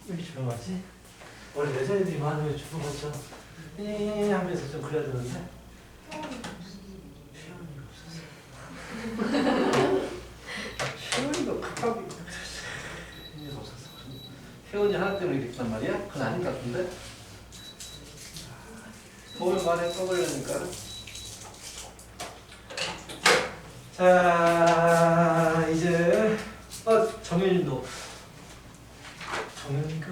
여기 조용하지? 원래 여자애들이 많으면 주부같죠? 하면서 좀 그래야 되는데 혜원이가 급하게 혜원이 하나 때문에 이랬단 말이야? 그건 아닌 것 같은데? 몸을 많이 떠버리니까. 자, 이제 정현이도 정현이가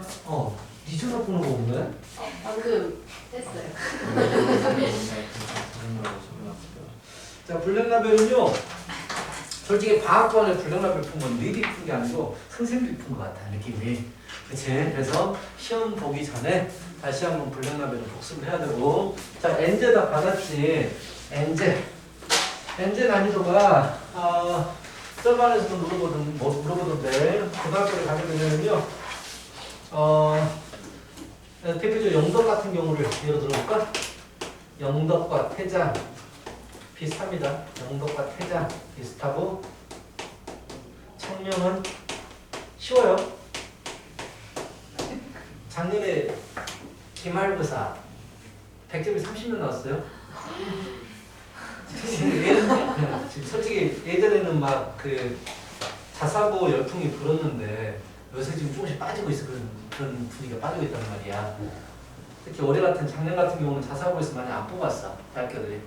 네 전화번호가 없네? 방금 했어요. 자, 블랙라벨은요 솔직히 방학번에 블랙라벨 푼 건 니들이 푼 게 아니고 선생님들이 푼 것 같아 느낌이. 그치? 그래서 시험 보기 전에 다시 한번 블랙라벨을 복습을 해야 되고. 자, 엔제 다 받았지. 엔제 난이도가 서반에서도 물어보던데 고등학교를 가게 되면요 대표적으로 영덕 같은 경우를 예로 들어볼까? 영덕과 태장 비슷합니다. 영덕과 태장 비슷하고 청명은 쉬워요. 작년에 기말고사 100점이 30명 나왔어요. 솔직히 예전에는 막 그 자사고 열풍이 불었는데 요새 지금 조금씩 빠지고 있어. 그런 분위기가 빠지고 있단 말이야. 특히 올해 같은 작년 같은 경우는 자사고에서 많이 안 뽑았어. 대학교들이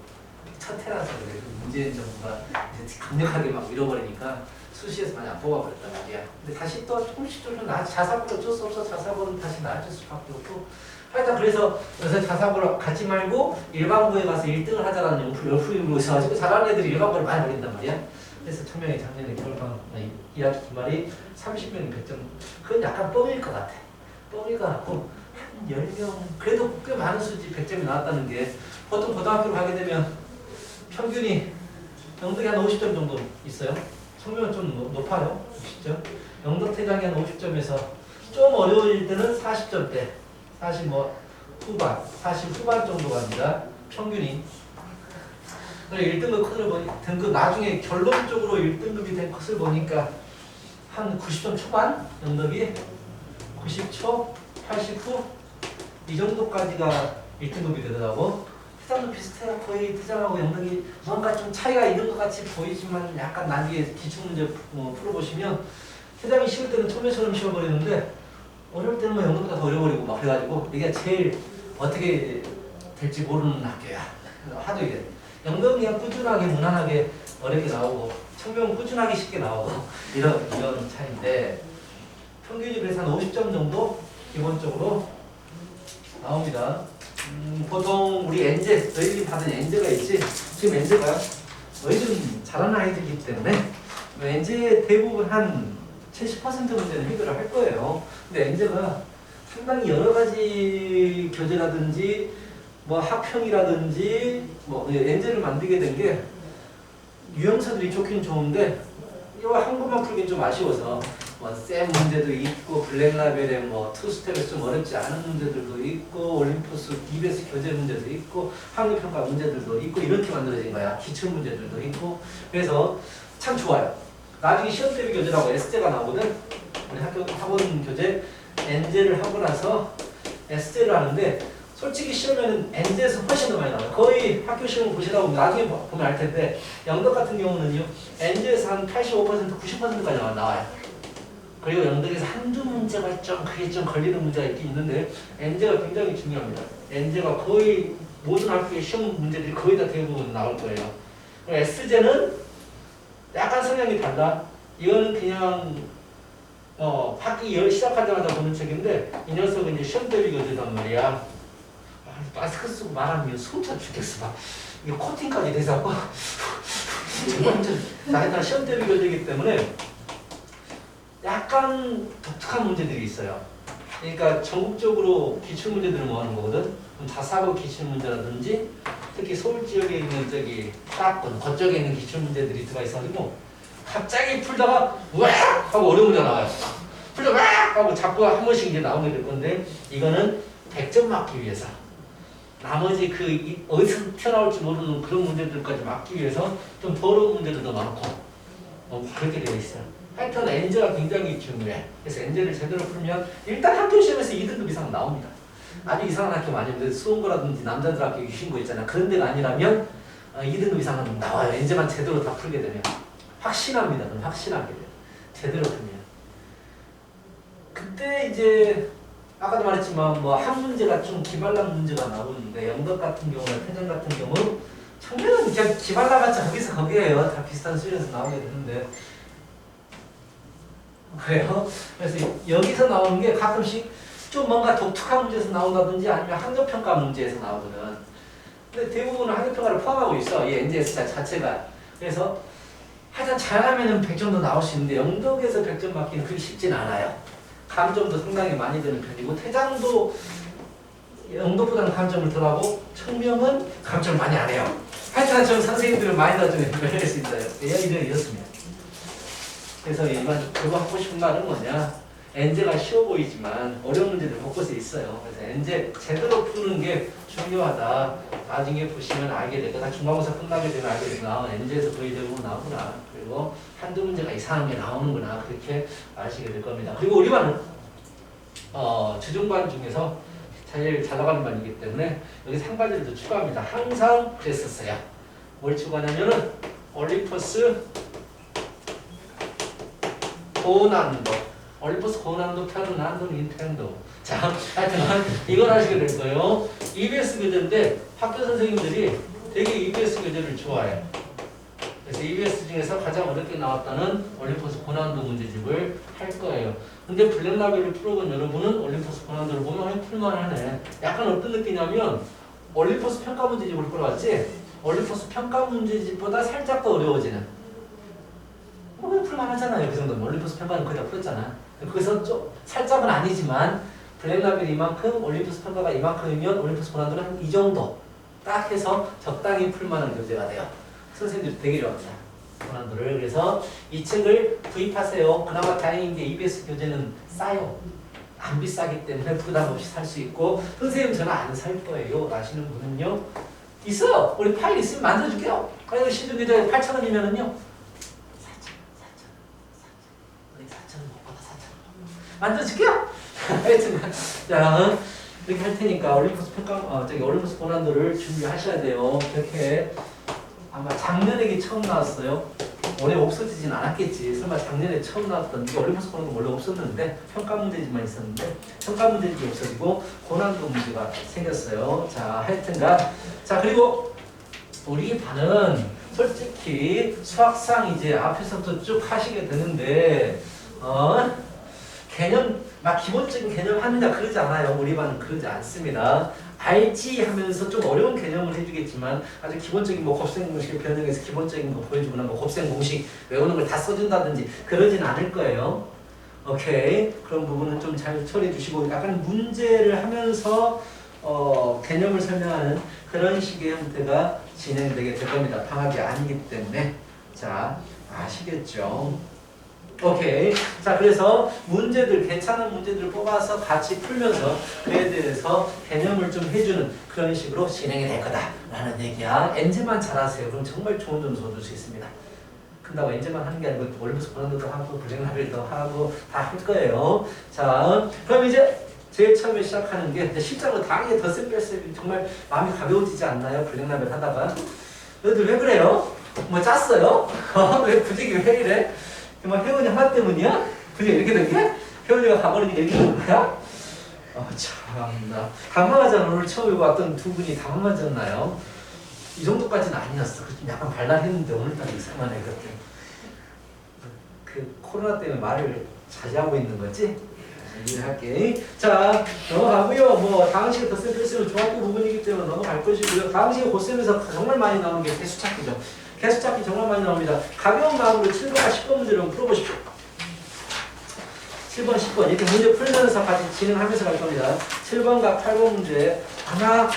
첫 해라서 그래. 문재인 정부가 이제 강력하게 막 밀어버리니까 수시에서 많이 안 뽑아버렸단 말이야. 근데 다시 또 조금씩 자사고는 어쩔 수 없어. 자사고는 다시 나아질 수밖에 없고. 하여튼 그래서 요새 자사고를 가지 말고 일반고에 가서 1등을 하자라는 열풍이 있어가지고 잘하는 애들이 일반고를 많이 버린단 말이야. 그래서 청명이 작년에 겨울방학 2학기 기말이 30명이 100점. 그건 약간 뻥일 것 같아. 뻥일 것 같고 한 10명 그래도 꽤 많은 수지 100점이 나왔다는 게 보통 고등학교를 가게 되면 평균이 영덕이 한 50점 정도 있어요. 청명은 좀 높아요. 50점. 영덕 태장이 한 50점에서 좀 어려울 때는 40점대 40 후반 40 후반 정도 갑니다. 평균이. 1등급 컷을 등급 나중에 결론적으로 1등급이 된 컷을 보니까 한 90점 초반 영덕이 90초 89 이 정도까지가 1등급이 되더라고. 태장도 비슷해요. 거의 태장하고 영덕이 뭔가 좀 차이가 있는 것 같이 보이지만 약간 나중에 기출문제 풀어보시면 태장이 쉬울 때는 처음처럼 쉬워버리는데 어려울 때는 뭐 영덕보다 더 어려워버리고 막 그래가지고 이게 제일 어떻게 될지 모르는 학교야. 하도 이게 영덕은 그냥 꾸준하게 무난하게 어렵게 나오고 청명은 꾸준하게 쉽게 나오고 이런 차이인데 평균이 그래서 한 50점 정도 기본적으로 나옵니다. 보통 우리 엔제 너희들이 받은 엔제가 있지. 지금 엔제가 너희들은 잘하는 아이들이기 때문에 엔제 대부분 한 70% 문제는 해결을 할 거예요. 근데 엔제가 상당히 여러 가지 교재라든지 학평이라든지 엔제를 만들게 된 게 유형사들이 좋긴 좋은데 이거 한 번만 풀긴 좀 아쉬워서 쌤 문제도 있고 블랙라벨에 투스텝에서 좀 어렵지 않은 문제들도 있고 올림푸스 EBS 교재 문제도 있고 학력평가 문제들도 있고 이렇게 만들어진 거야. 기출 문제들도 있고. 그래서 참 좋아요. 나중에 시험 대비 교재라고 S제가 나오거든. 우리 학원 교재 N제를 하고 나서 S제를 하는데 솔직히 시험에는 N제에서 훨씬 더 많이 나와요. 거의 학교 시험을 보시다 보면 나중에 보면 알 텐데 영덕 같은 경우는요 N제에서 한 85% 90%까지 나와요. 그리고 영덕에서 한두 문제가 그게 좀 걸리는 문제가 있긴 있는데 N제가 굉장히 중요합니다. N제가 거의 모든 학교의 시험 문제들이 거의 다 대부분 나올 거예요. S제는 약간 성향이 달라. 이거는 그냥 학기 시작하자마자 보는 책인데 이 녀석은 이제 시험 대비 교재단 말이야. 마스크 쓰고 말하면 숨차 죽겠어. 막 이게 코팅까지 돼서 나 시험 대비 교재이기 때문에 약간 독특한 문제들이 있어요. 그러니까 전국적으로 기출 문제들을 모아놓은 거거든. 자사고 기출 문제라든지 특히 서울 지역에 있는 사건 거쪽에 있는 기출 문제들이 들어가 있어가지고 갑자기 풀다가 으악 하고 어려운 문제 나와요. 풀다가 으악 하고 자꾸 한 번씩 이제 나오게 될 건데 이거는 100점 맞기 위해서 나머지 어디서 튀어나올지 모르는 그런 문제들까지 막기 위해서 좀 더러운 문제들도 많고 그렇게 되어 있어요. 하여튼 N제가 굉장히 중요해. 그래서 N제를 제대로 풀면 일단 학교 시험에서 2등급 이상 나옵니다. 아주 이상한 학교 많이 오는데 수원고라든지 남자들 학교 유신고 있잖아. 그런 데가 아니라면 2등급 이상은 나와요. N제만 제대로 다 풀게 되면. 확신합니다. 그럼 확신하게 돼요. 제대로 풀면. 그때 이제 아까도 말했지만 뭐 한 문제가 좀 기발난 문제가 나오는데 영덕 같은 경우나 태정 같은 경우 청면은 그냥 기발나봤자 거기서 거기에요. 다 비슷한 수준에서 나오게 되는데 그래요. 그래서 여기서 나오는 게 가끔씩 좀 뭔가 독특한 문제에서 나온다든지 아니면 학력평가 문제에서 나오거든. 근데 대부분은 학력평가를 포함하고 있어. 이 NJS 자체가. 그래서 하여튼 잘하면은 100점 도 나올 수 있는데 영덕에서 100점 맞기는 그렇게 쉽진 않아요. 감점도 상당히 많이 드는 편이고 태장도 영덕보다는 감점을 덜하고 청명은 감점을 많이 안 해요. 하여튼 저는 선생님들을 많이 나중에 변할 수 있어요. 이런 이렇습니다. 그래서 일반 그거 하고 싶은 말은 뭐냐? N제가 쉬워 보이지만 어려운 문제들 곳곳에 있어요. 그래서 N제 제대로 푸는 게 중요하다. 나중에 보시면 알게 되고 다 중간고사 끝나게 되면 알게 되구나. N제에서 거의 대부분 나오구나. 그리고 한두 문제가 이상한 게 나오는구나. 그렇게 아시게 될 겁니다. 그리고 우리 반은 주중반 중에서 제일 잘 나가는 반이기 때문에 여기 상반들도 추가합니다. 항상 그랬었어요. 뭘 추가하냐면은 올림포스 고난도, 올림포스 고난도, 페르난도, 닌텐도. 자, 하여튼 이걸 하시게 될 거예요. EBS 교재인데 학교 선생님들이 되게 EBS 교재를 좋아해요. 그래서 EBS 중에서 가장 어렵게 나왔다는 올림포스 고난도 문제집을 할 거예요. 근데 블랙라벨을 풀어본 여러분은 올림포스 고난도를 보면 풀만하네. 약간 어떤 느낌이냐면 올림포스 평가 문제집을 풀어봤지? 올림포스 평가 문제집보다 살짝 더 어려워지는. 그냥 풀만하잖아요. 그 정도면 올림포스 평가는 거의 다 풀었잖아. 거기서 좀 살짝은 아니지만 블랙라벨이 이만큼, 올림포스 평가가 이만큼이면 올림포스 고난도는 한 이 정도 딱 해서 적당히 풀만한 교재가 돼요. 선생님들이 되게 좋아합니다. 고난도를. 그래서 이 책을 구입하세요. 그나마 다행인 게 EBS 교재는 싸요. 안 비싸기 때문에 부담 없이 살 수 있고 선생님 저는 안 살 거예요 라시는 분은요 있어요. 우리 파일 있으면 만들어줄게요. 그래서 시중 교재 8,000원이면은요 4,000원 못 받아 4,000원 만들어줄게요. 하여튼 자 이렇게 할 테니까 올림포스 평가 올림포스 고난도를 준비하셔야 돼요. 그렇게 아마 작년에 이게 처음 나왔어요. 올해 없어지진 않았겠지. 설마 작년에 처음 나왔던 게 올림포스 고난도 원래 없었는데 평가 문제집만 있었는데 평가 문제집이 없어지고 고난도 문제가 생겼어요. 자 하여튼간 자 그리고 우리 반은 솔직히 수학상 이제 앞에서부터 쭉 하시게 되는데 개념 막 기본적인 개념 하느냐 그러지 않아요. 우리 반은 그러지 않습니다. 알지 하면서 좀 어려운 개념을 해주겠지만 아주 기본적인 뭐 곱셈 공식을 변형해서 기본적인 거 보여주거나 뭐 곱셈 공식 외우는 걸 다 써준다든지 그러진 않을 거예요. 오케이. 그런 부분은 좀 잘 처리해 주시고 약간 문제를 하면서 개념을 설명하는 그런 식의 형태가 진행되게 될 겁니다. 방학이 아니기 때문에. 자, 아시겠죠? 오케이. 자, 그래서 문제들, 괜찮은 문제들을 뽑아서 같이 풀면서 그에 대해서 개념을 좀 해주는 그런 식으로 진행이 될 거다라는 얘기야. N제만 잘하세요. 그럼 정말 좋은 점수 얻을 수 있습니다. 근다고 N제만 하는 게 아니고 올림포스 고난도도 하고 블랙라벨도 하고 다 할 거예요. 자, 그럼 이제 제일 처음에 시작하는 게 실제로 당연히 덧셈 뺄셈이 정말 마음이 가벼워지지 않나요? 블랙라벨 하다가. 너희들 왜 그래요? 뭐 짰어요? 왜 부직이 왜 이래? 정말 혜원이 하나 때문이야? 그게 이렇게 된 게? 혜원이가 가버리니까 이렇게 된 거야? 참나. 당황하잖아. 오늘 처음 왔던 두 분이 당황하잖아요. 이 정도까지는 아니었어. 좀 약간 발랄했는데 오늘따라 이상하네. 그 코로나 때문에 말을 자제하고 있는 거지? 이해할게. 자, 넘어가고요. 뭐 다음 시간 덧셈 뺄셈은 중학교 부분이기 때문에 넘어갈 것이고요. 다음 시간 고셈에서 정말 많이 나오는 게 개수찾기죠. 개수찾기 정말 많이 나옵니다. 가벼운 마음으로 7번과 10번 문제를 한번 풀어보십시오. 7번, 10번 이렇게 문제 풀면서 같이 진행하면서 갈 겁니다. 7번과 8번 문제 아마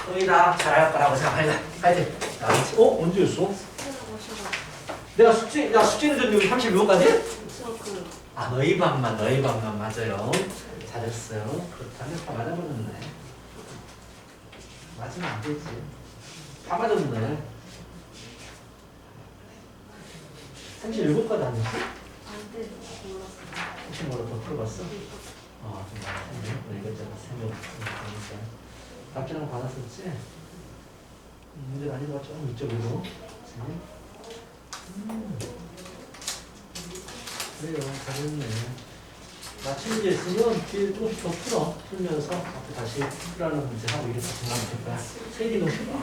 거의 다 잘할 거라고 생각합니다. 파이팅! 언제였어? 내가 숙제는 줬는데 32번까지? 너희 반만 맞아요. 잘했어요. 그렇다면 다 맞아버렸네. 맞으면 안 되지. 다 맞았네. 37번까지 아니지? 네, 몰랐어요. 혹시 뭐라 더 풀어봤어? 좀 많았네. 우리 이것저것 생각 보니까 답지랑 받았었지? 문제 난이도가 좀 이쪽으로. 그래요, 잘했네. 마침 문제 있으면 뒤에 조금씩 더 풀면서 앞에 다시 풀하는 문제 하고 이렇게 진행하면 될 거야. 세기도 세기도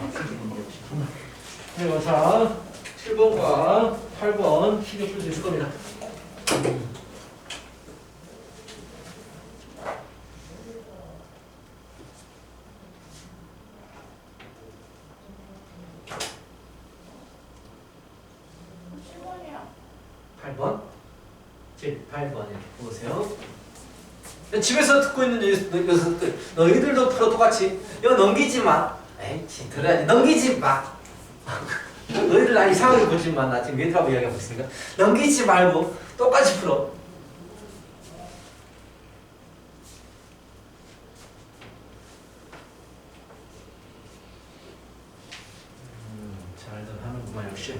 그리고 자, 7번과 8번 쉽게 풀 수 있을 겁니다. 8번? 8번 이렇게 보세요. 집에서 듣고 있는 녀석들 너희들도 풀어 똑같이 이거 넘기지 마. 에이 들어야지. 넘기지 마. 너희들 나 이상하게 보지 마. 나 지금 얘들하고 이야기하고 있으니까 넘기지 말고 똑같이 풀어. 잘들 하는구만 역시.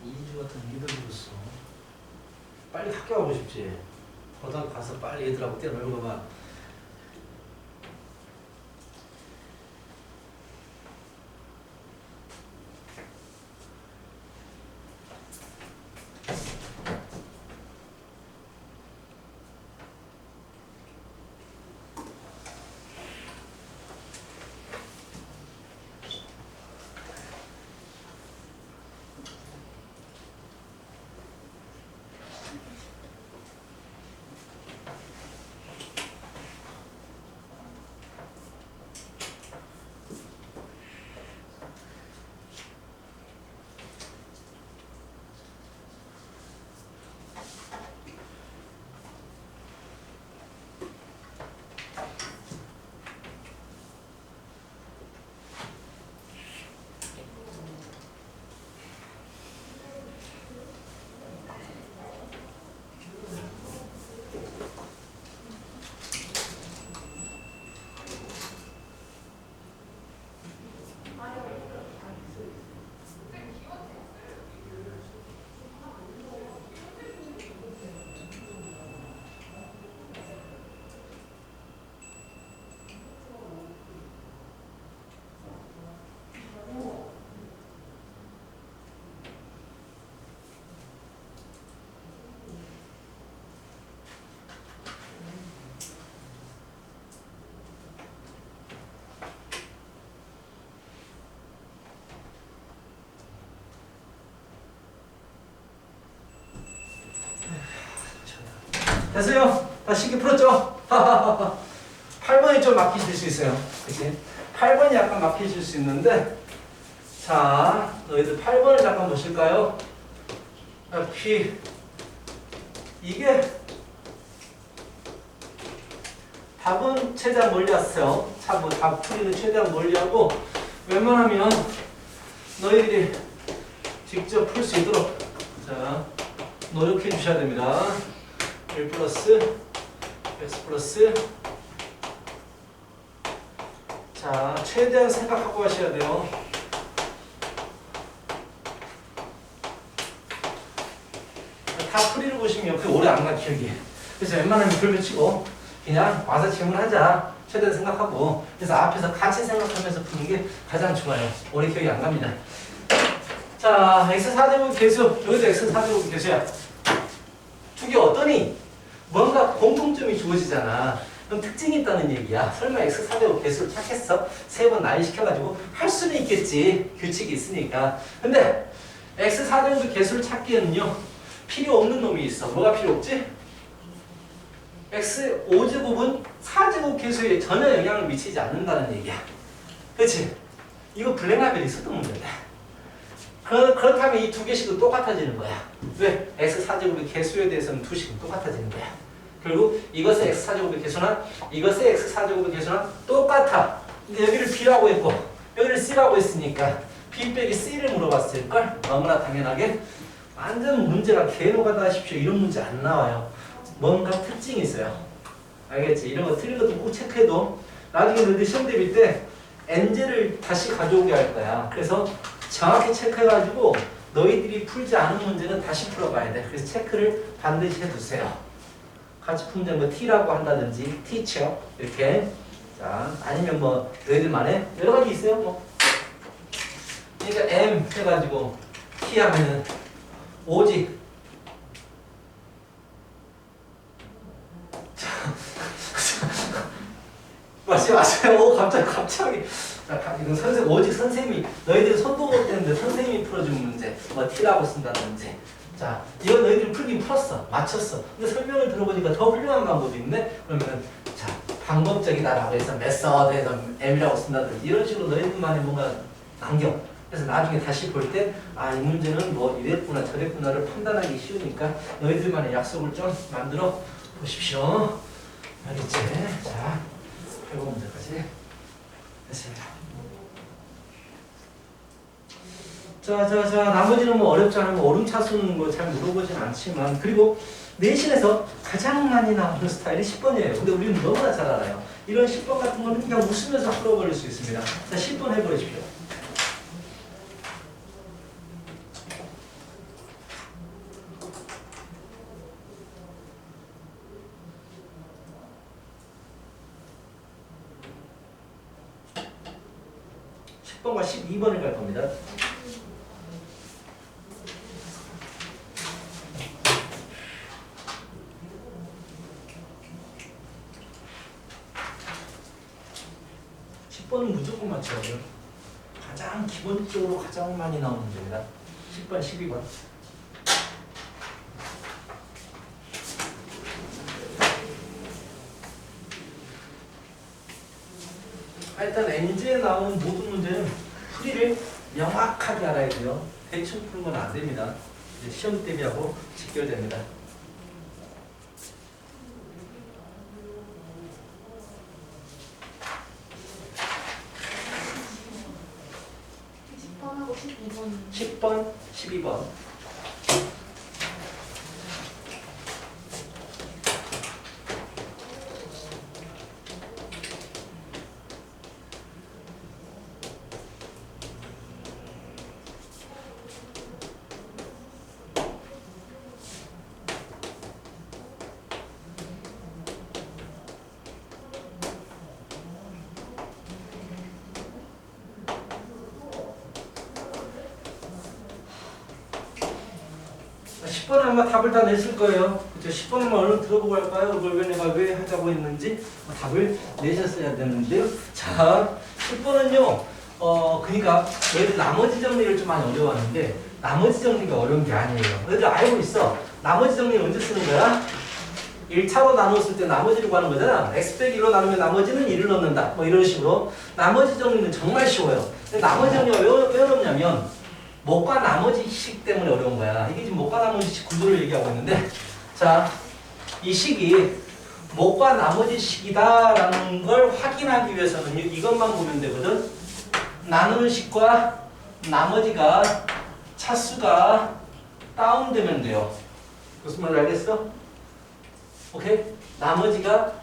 이주 같은 리더로서 빨리 학교 가고 싶지. 고등학교 가서 빨리 애들하고 뛰어놀고 막. 됐어요? 다 쉽게 풀었죠? 8번이 좀 막히실 수 있어요. 그치? 8번이 약간 막히실 수 있는데, 자, 너희들 8번을 잠깐 보실까요? P. 이게 답은 최대한 멀리 왔어요. 자, 뭐 답 풀이는 최대한 멀리 하고, 웬만하면 너희들이 직접 풀 수 있도록, 자, 노력해 주셔야 됩니다. 1 플러스 x 플러스 자 최대한 생각하고 하셔야 돼요. 다 풀이를 보시면 그게 오래 안 가 기억이. 그래서 웬만하면 별표 치고 그냥 와서 질문하자. 최대한 생각하고 그래서 앞에서 같이 생각하면서 푸는 게 가장 좋아요. 오래 기억이 안 갑니다. 자 x4제곱 계수 여기도 x4제곱 계수야. 두 개 어떠니? 뭔가 공통점이 주어지잖아. 그럼 특징이 있다는 얘기야. 설마 x4제곱 개수를 찾겠어? 3번 나이 시켜가지고 할 수는 있겠지. 규칙이 있으니까. 근데 x4제곱 개수를 찾기에는요. 필요 없는 놈이 있어. 뭐가 필요 없지? x5제곱은 4제곱 개수에 전혀 영향을 미치지 않는다는 얘기야. 그치? 이거 블랙라벨이 있었던 문제다. 그렇다면 이 두 개씩은 똑같아지는 거야. 왜? x4제곱의 개수에 대해서는 두 식은 똑같아지는 거야. 그리고 이것의 x4제곱의 개수나 이것의 x4제곱의 개수나 똑같아. 근데 여기를 b라고 했고 여기를 C라고 했으니까 B 빼기 C를 물어봤을걸? 너무나 당연하게 완전 문제가 개노가다 하십시오. 이런 문제 안 나와요. 뭔가 특징이 있어요. 알겠지? 이런 거 틀린 것도 꼭 체크해도 나중에 너희들 시험 대비 때 N제를 다시 가져오게 할 거야. 그래서 정확히 체크해가지고 너희들이 풀지 않은 문제는 다시 풀어봐야 돼. 그래서 체크를 반드시 해두세요. 같이 풀면 뭐 T라고 한다든지 teacher 이렇게. 자, 아니면 뭐 너희들만의 여러 가지 있어요. 뭐. 그러니까 M 해가지고 T 하면은 오직 맞아요. 오, 갑자기. 자, 이건 오직 선생님이, 너희들 손도 못 대는데 선생님이 풀어준 문제. 뭐, T라고 쓴다든지. 자, 이건 너희들이 풀긴 풀었어. 맞췄어. 근데 설명을 들어보니까 더 훌륭한 방법이 있네? 그러면은, 자, 방법적이다라고 해서 메서드에서 M이라고 쓴다든지 이런 식으로 너희들만의 뭔가 남겨. 그래서 나중에 다시 볼 때, 아, 이 문제는 뭐 이랬구나, 저랬구나를 판단하기 쉬우니까 너희들만의 약속을 좀 만들어 보십시오. 알겠지? 자. 8번 문제까지 됐습니다. 자, 나머지는 뭐 어렵지 않은 뭐 오름차순 뭐 잘 물어보진 않지만, 그리고 내신에서 가장 많이 나오는 스타일이 10번이에요. 근데 우리는 너무나 잘 알아요. 이런 10번 같은 거는 그냥 웃으면서 풀어버릴 수 있습니다. 자, 10번 해보십시오. 과 12번을 갈 겁니다. (10번은) 무조건 맞춰야 돼요. 가장 기본적으로 가장 많이 나오는 문제입니다. 10번, 12번. 일단 N제에 나오는 모든 문제는 풀이를 명확하게 알아야 돼요. 대충 푸는 건 안 됩니다. 이제 시험 대비하고 직결됩니다. 하고 12번. 10번, 12번. 아마 답을 다 냈을 거예요. 그죠? 10번만 얼른 들어보고 할까요? 그걸 왜 내가 왜 하자고 했는지 답을 내셨어야 되는데요. 자, 10번은요. 그러니까 너희들 나머지 정리를 좀 많이 어려워하는데 나머지 정리가 어려운 게 아니에요. 너희들 알고 있어. 나머지 정리는 언제 쓰는 거야? 1차로 나눴을 때 나머지를 구하는 거잖아. x 빼기 1로 나누면 나머지는 1을 넣는다. 뭐 이런 식으로. 나머지 정리는 정말 쉬워요. 근데 나머지 정리가 왜 어렵냐면 목과 나머지 식 때문에 어려운 거야. 이게 지금 목과 나머지 식 구조를 얘기하고 있는데, 자, 이 식이 목과 나머지 식이다라는 걸 확인하기 위해서는 이것만 보면 되거든. 나누는 식과 나머지가 차수가 다운되면 돼요. 무슨 말인지 알겠어? 오케이? 나머지가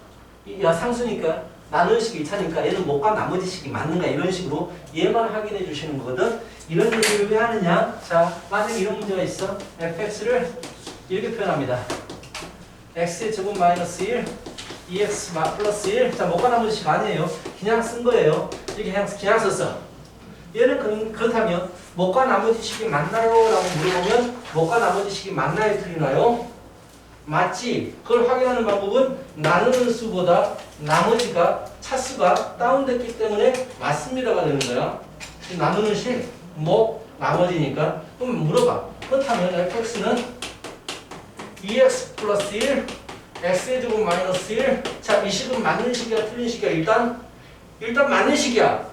상수니까 나누는 식이 2차니까 얘는 목과 나머지 식이 맞는가 이런 식으로 얘만 확인해 주시는 거거든. 이런 얘기를 왜 하느냐? 자, 만약에 이런 문제가 있어. fx를 이렇게 표현합니다. x의 제곱 마이너스 1, 2x 플러스 1. 자, 목과 나머지 식 아니에요. 그냥 쓴 거예요. 이렇게 그냥 썼어. 얘는 그렇다면 목과 나머지 식이 맞나요? 라고 물어보면 목과 나머지 식이 맞나요? 틀리나요? 맞지? 그걸 확인하는 방법은 나누는 수보다 나머지가 차수가 다운됐기 때문에 맞습니다가 되는 거야. 나누는 식 목, 나머지니까. 그럼 물어봐. 그렇다면 fx는 2x 플러스 1, x의 제곱 마이너스 1. 자, 이 식은 맞는 식이야, 틀린 식이야? 일단 맞는 식이야.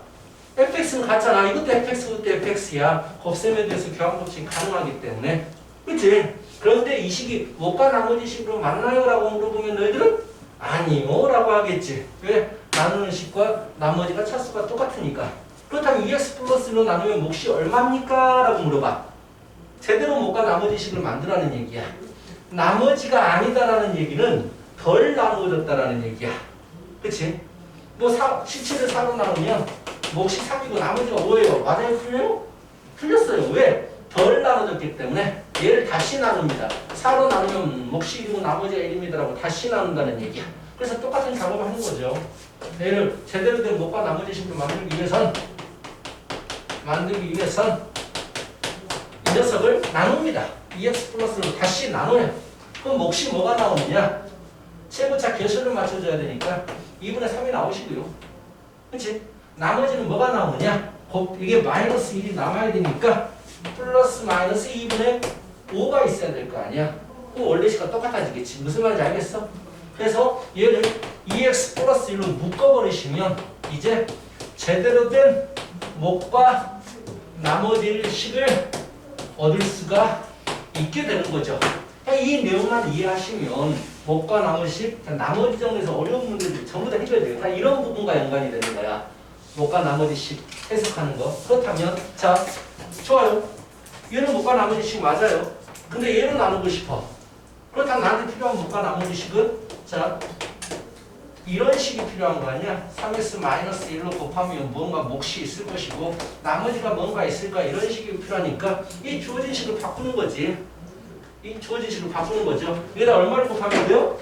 fx는 같잖아. 이것도 fx, 이것도 fx야. 곱셈에 대해서 교환법칙이 가능하기 때문에. 그치? 그런데 이 식이 목과 나머지 식으로 맞나요? 라고 물어보면 너희들은 아니요 라고 하겠지. 왜? 나누는 식과 나머지가 차수가 똑같으니까. 그렇다면 2x 플러스 1로 나누면 몫이 얼마입니까? 라고 물어봐. 제대로 못가 나머지 식을 만들라는 얘기야. 나머지가 아니다라는 얘기는 덜 나누어졌다라는 얘기야. 그치? 뭐 17을 4로 나누면 몫이 3이고 나머지가 5예요. 맞아요? 틀려요? 틀렸어요. 왜? 덜 나눠졌기 때문에 얘를 다시 나눕니다. 4로 나누면 몫이 1이고 나머지가 1입니다라고 다시 나눈다는 얘기야. 그래서 똑같은 작업을 하는 거죠. 얘를 제대로 된 못과 나머지 식을 만들기 위해선 이 녀석을 나눕니다. 2x 플러스로 다시 나눠요. 그럼 몫이 뭐가 나오느냐? 최고차 개수를 맞춰줘야 되니까 2분의 3이 나오시고요. 그치? 나머지는 뭐가 나오느냐? 이게 마이너스 1이 남아야 되니까 플러스 마이너스 2분의 5가 있어야 될 거 아니야? 그럼 원래 식과 똑같아지겠지. 무슨 말인지 알겠어? 그래서 얘를 2x 플러스 1로 묶어버리시면 이제 제대로 된 몫과 나머지 식을 얻을 수가 있게 되는 거죠. 이 내용만 이해하시면 몫과 나머지 나머지 정도에서 어려운 문제들 전부 다 해줘야 돼요. 다 이런 부분과 연관이 되는 거야. 몫과 나머지식 해석하는 거. 그렇다면 자 좋아요. 얘는 몫과 나머지식 맞아요. 근데 얘로 나누고 싶어. 그렇다면 나한테 필요한 몫과 나머지식은 자 이런 식이 필요한 거 아니야? 3x-1로 곱하면 뭔가 몫이 있을 것이고 나머지가 뭔가 있을까? 이런 식이 필요하니까 이 주어진 식을 바꾸는 거지. 이 주어진 식을 바꾸는 거죠. 여기다 얼마를 곱하면 돼요?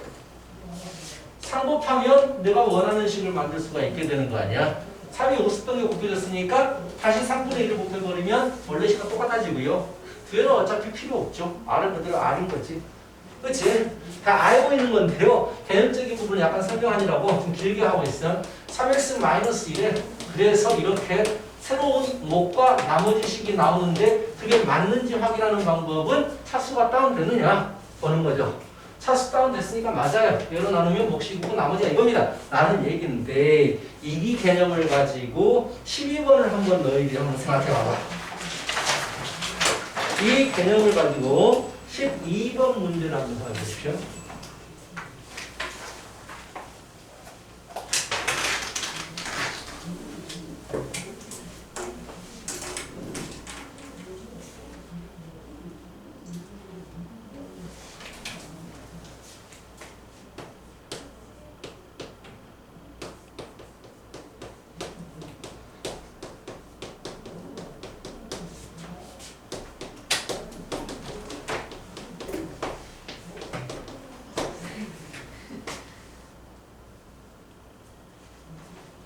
3 곱하면 내가 원하는 식을 만들 수가 있게 되는 거 아니야? 3이 50번에 곱해졌으니까 다시 3분의 1을 곱해버리면 원래 식과 똑같아지고요. 뒤에는 어차피 필요 없죠. R은 그대로 R인 거지. 그치? 다 알고 있는 건데요. 개념적인 부분을 약간 설명하느라고 좀 길게 하고 있어요. 3x-1에 그래서 이렇게 새로운 몫과 나머지 식이 나오는데 그게 맞는지 확인하는 방법은 차수가 다운되느냐 보는 거죠. 차수 다운됐으니까 맞아요. 얘로 나누면 몫이고 나머지가 이겁니다. 라는 얘기인데 이 개념을 가지고 12번을 한번 너희들이 한번 생각해 봐봐. 이 개념을 가지고 12번 문제를 한번 해보십시오.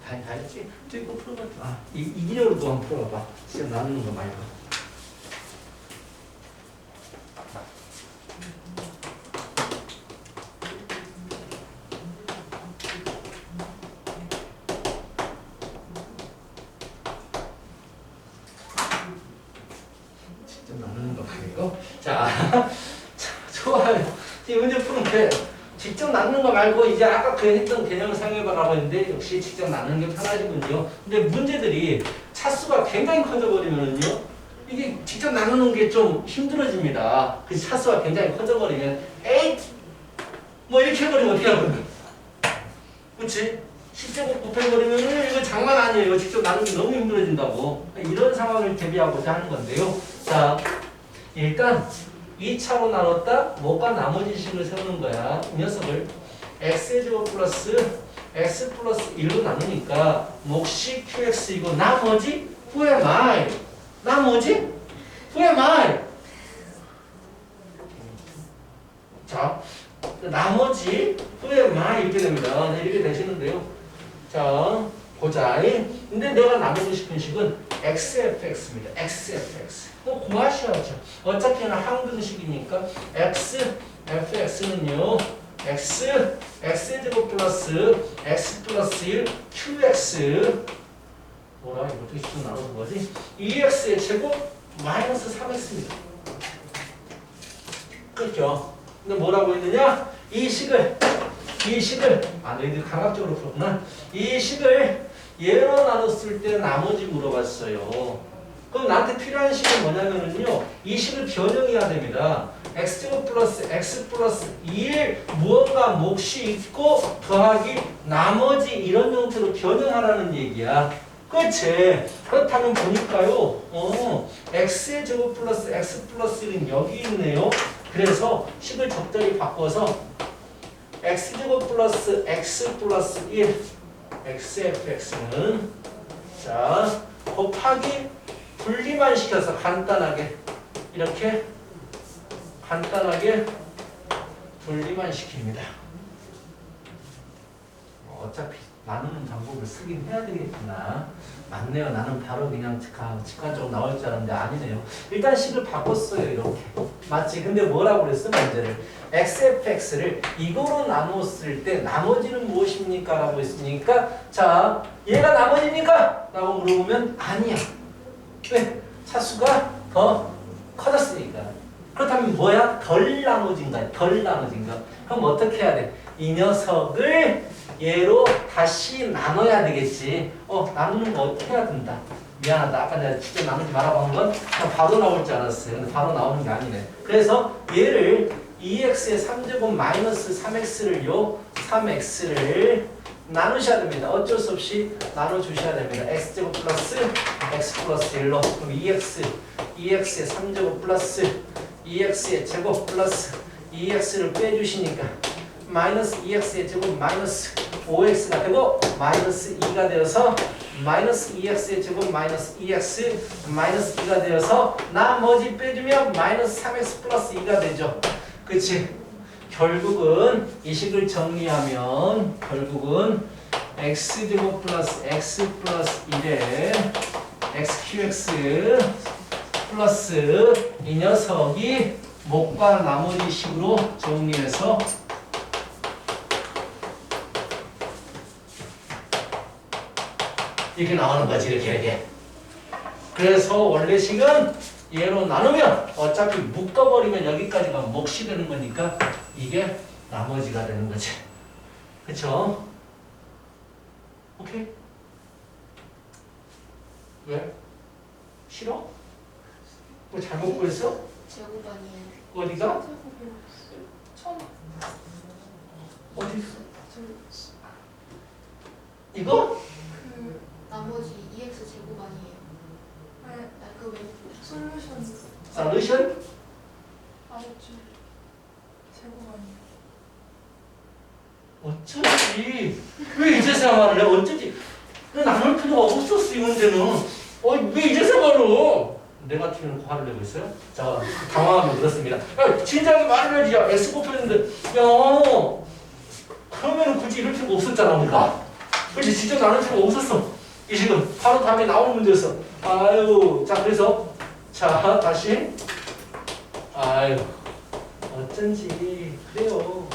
다 했지? 이거 풀어봐. 이기력도 한번 풀어봐. 지금 나누는 거 말고. 직접 나누는 거 말고. 자, 좋아요. 이 문제 푸는데 직접 나누는 거 말고 이제 아까 그 했던 개념을 사용해보라고 했는데 역시 직접 나누는 게 편하시군요. 근데 문제들이 차수가 굉장히 커져버리면요 이게 직접 나누는 게 좀 힘들어집니다. 그 차수가 굉장히 커져버리면 에이 뭐 이렇게 해버리면 어떻게 하거든. 그치? 10제곱 곱해버리면 이거 장난 아니에요. 이거 직접 나누는 게 너무 힘들어진다고. 이런 상황을 대비하고자 하는 건데요. 자 일단 2차로 나눴다 몫과 나머지 식을 세우는 거야. 이 녀석을 x제곱 플러스 x 플러스 1로 나누니까 몫이 qx이고 나머지 who am I? 나머지 who am I? 자 나머지 who am I 이렇게 됩니다. 네, 이렇게 되시는데요. 자 보자. 근데 내가 나누고 싶은 식은 xfx입니다. xfx. 구하셔야죠. 어차피는 항등식이니까 xfx는요. x제곱 플러스 x 플러스 1 qx 뭐라 이거 어떻게 식으로 나누는 거지? 2x의 제곱 마이너스 3x입니다. 그렇죠? 근데 뭐라고 했느냐? 이 식을 너희들 감각적으로 풀었구나. 이 식을 얘로 나눴을 때 나머지 물어봤어요. 그럼 나한테 필요한 식은 뭐냐면은요, 이 식을 변형해야 됩니다. x제곱 플러스 x 플러스 1 무언가 몫이 있고 더하기 나머지 이런 형태로 변형하라는 얘기야. 그치? 그렇다면 보니까요. x의 제곱 플러스 x 플러스 1은 여기 있네요. 그래서 식을 적절히 바꿔서 x제곱 플러스 x 플러스 1 xfx는 자 곱하기 분리만 시켜서 간단하게 이렇게 간단하게 분리만 시킵니다. 어차피 나누는 방법을 쓰긴 해야 되겠구나. 맞네요. 나는 바로 그냥 직관적으로 나올 줄 알았는데 아니네요. 일단 식을 바꿨어요. 이렇게. 맞지? 근데 뭐라고 그랬어? 문제를. xfx를 이거로 나눴을 때 나머지는 무엇입니까? 라고 했으니까 자 얘가 나머지입니까? 라고 물어보면 아니야. 왜? 차수가 더 커졌으니까. 그렇다면 뭐야? 덜 나눠진 거야. 덜 나눠진 거. 그럼 어떻게 해야 돼? 이 녀석을 얘로 다시 나눠야 되겠지. 나누는 거 어떻게 해야 된다. 미안하다. 아까 내가 직접 나누지 말라고 한 건 그냥 바로 나올 줄 알았어요. 근데 바로 나오는 게 아니네. 그래서 얘를 2x의 3제곱 마이너스 3x를요. 3x를 나누셔야 됩니다. 어쩔 수 없이 나눠주셔야 됩니다. x제곱 플러스 x 플러스 1로 그럼 2x의 3제곱 플러스 2x의 제곱 플러스 2x를 빼주시니까 마이너스 2x의 제곱 마이너스 5x가 되고 마이너스 2가 되어서 마이너스 2x의 제곱 마이너스 2x 마이너스 2가 되어서 나머지 빼주면 마이너스 3x 플러스 2가 되죠. 그치? 결국은 이 식을 정리하면 결국은 x제곱 플러스 x 플러스 1에 xqx 플러스 이 녀석이 목과 나머지 식으로 정리해서 이렇게 나오는 거지. 이렇게. 그래서 원래 식은 얘로 나누면 어차피 묶어버리면 여기까지가 몫이 되는 거니까 이게 나머지가 되는 거지. 그쵸? 오케이? 왜? 싫어? 뭐 잘못 보였어? 제곱 아니에요. 어디가? 처음 어디? 이거? 그 나머지 2x 제곱 아니에요. 네, 그 왜? 솔루션 솔루션? 아래줄 제곱 아니에요. 어쩌지? 왜 이제서야 말을 해? 어쩌지? 나눌 필요가 없었어 이 문제는. 왜 이제서야 말을? 내 같으면 화를 내고 있어요? 자, 당황하면 그렇습니다. 야, 진작에 말을 해야지. 야, S 곱했는데 야 그러면 굳이 이럴 필요가 없었잖아 우리가. 그렇지? 진짜 나눌 필요가 없었어. 이 지금 바로 다음에 나오는 문제였어. 아유, 자 그래서 자 다시 아유 어쩐지 그래요.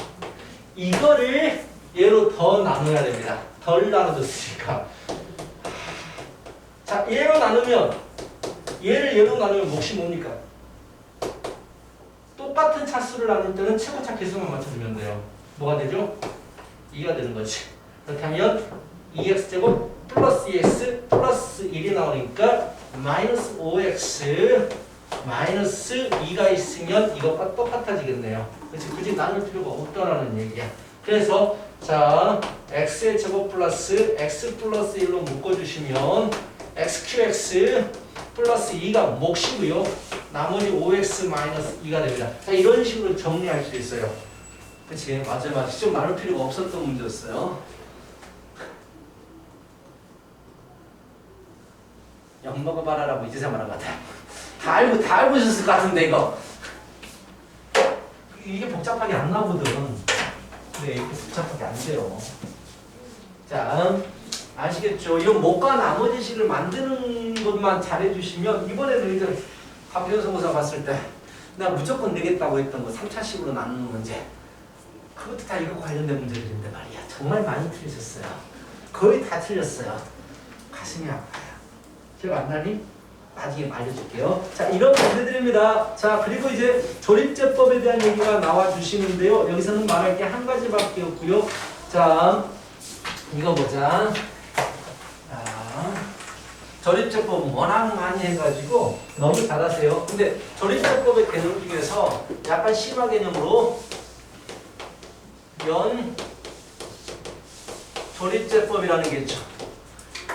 이거를 얘로 더 나눠야 됩니다. 덜 나눠줬으니까. 자 얘로 나누면 얘를 얘로 나누면 몫이 뭡니까? 똑같은 차수를 나눌 때는 최고차 계수만 맞춰주면 돼요. 뭐가 되죠? 2가 되는 거지. 그렇다면 2x제곱 플러스 2x 플러스 1이 나오니까 마이너스 5x 마이너스 2가 있으면 이것과 똑같아지겠네요. 그렇지? 굳이 나눌 필요가 없다라는 얘기야. 그래서 자 x의 제곱 플러스 x 플러스 1로 묶어주시면 xqx 플러스 2가 몫이고요. 나머지 5x 마이너스 2가 됩니다. 자 이런 식으로 정리할 수 있어요. 그치? 맞아요. 직접 나눌 필요가 없었던 문제였어요. 엿 먹어봐라라고 이제서 말한 것 같아요. 다 알고 있었을 것 같은데 이거. 이게 복잡하게 안 나오거든. 근데 이렇게 복잡하게 안 돼요. 자, 아시겠죠? 이런 목과 나머지 식을 만드는 것만 잘해주시면 이번에는 이제 가평성고사 봤을 때 내가 무조건 내겠다고 했던 거 3차식으로 나누는 문제 그것도 다 이거 관련된 문제들인데 말이야. 정말 많이 틀리셨어요. 거의 다 틀렸어요. 가슴이 아파요. 기억 안 나니? 나중에 알려줄게요. 자, 이런 문제들입니다. 자, 그리고 이제 조립제법에 대한 얘기가 나와 주시는데요. 여기서는 말할 게 한 가지밖에 없고요. 자, 이거 보자. 조립제법 워낙 많이 해가지고 너무 잘하세요. 근데 조립제법의 개념 중에서 약간 심화 개념으로 연 조립제법이라는 게 있죠.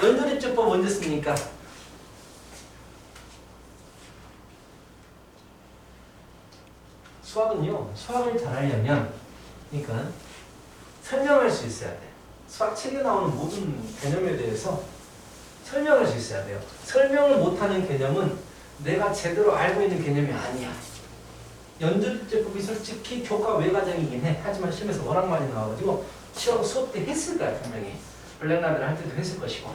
연조립제법 언제 씁니까? 수학을 잘하려면 그러니까 설명할 수 있어야 돼. 수학 책에 나오는 모든 개념에 대해서 설명할 수 있어야 돼요. 설명을 못하는 개념은 내가 제대로 알고 있는 개념이 아니야. 연조립제법이 솔직히 교과 외과정이긴 해. 하지만 시험에서 워낙 많이 나와가지고 수업 때 했을 거야 분명히. 블랙라벨 할 때도 했을 것이고.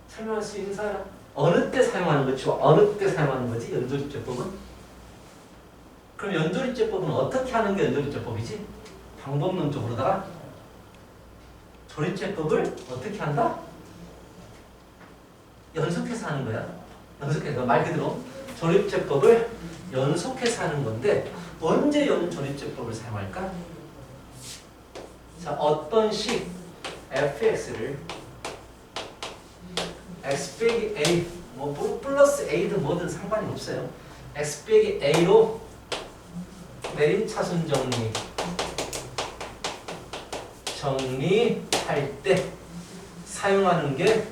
설명할 수 있는 사람? 어느 때 사용하는 거지? 어느 때 사용하는 거지? 연조립제법은? 그럼 연조립제법은 어떻게 하는 게 연조립제법이지? 방법론적으로다가 조립제법을 어떻게 한다? 연속해서 하는 거야. 연속해서 말 그대로 조립제법을 연속해서 하는 건데 언제 조립제법을 사용할까? 자, 어떤 식 fx를 x 빼기 a 뭐 플러스 a든 뭐든 상관이 없어요. x 빼기 a로 내림차순 정리할 때 사용하는 게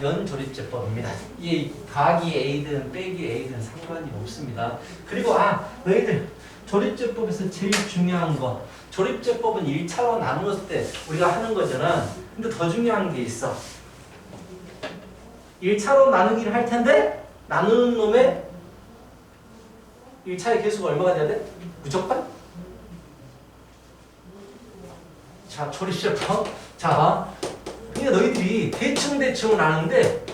연조립제법입니다. 이 더하기 a든 빼기 a든 상관이 없습니다. 그리고 너희들 조립제법에서 제일 중요한 거 조립제법은 1차로 나누었을 때 우리가 하는 거잖아. 근데 더 중요한 게 있어. 1차로 나누기를 할 텐데 나누는 놈의 1차의 개수가 얼마가 돼야 돼? 무조건? 자, 조립제법. 자, 그러니까 너희들이 대충 아는데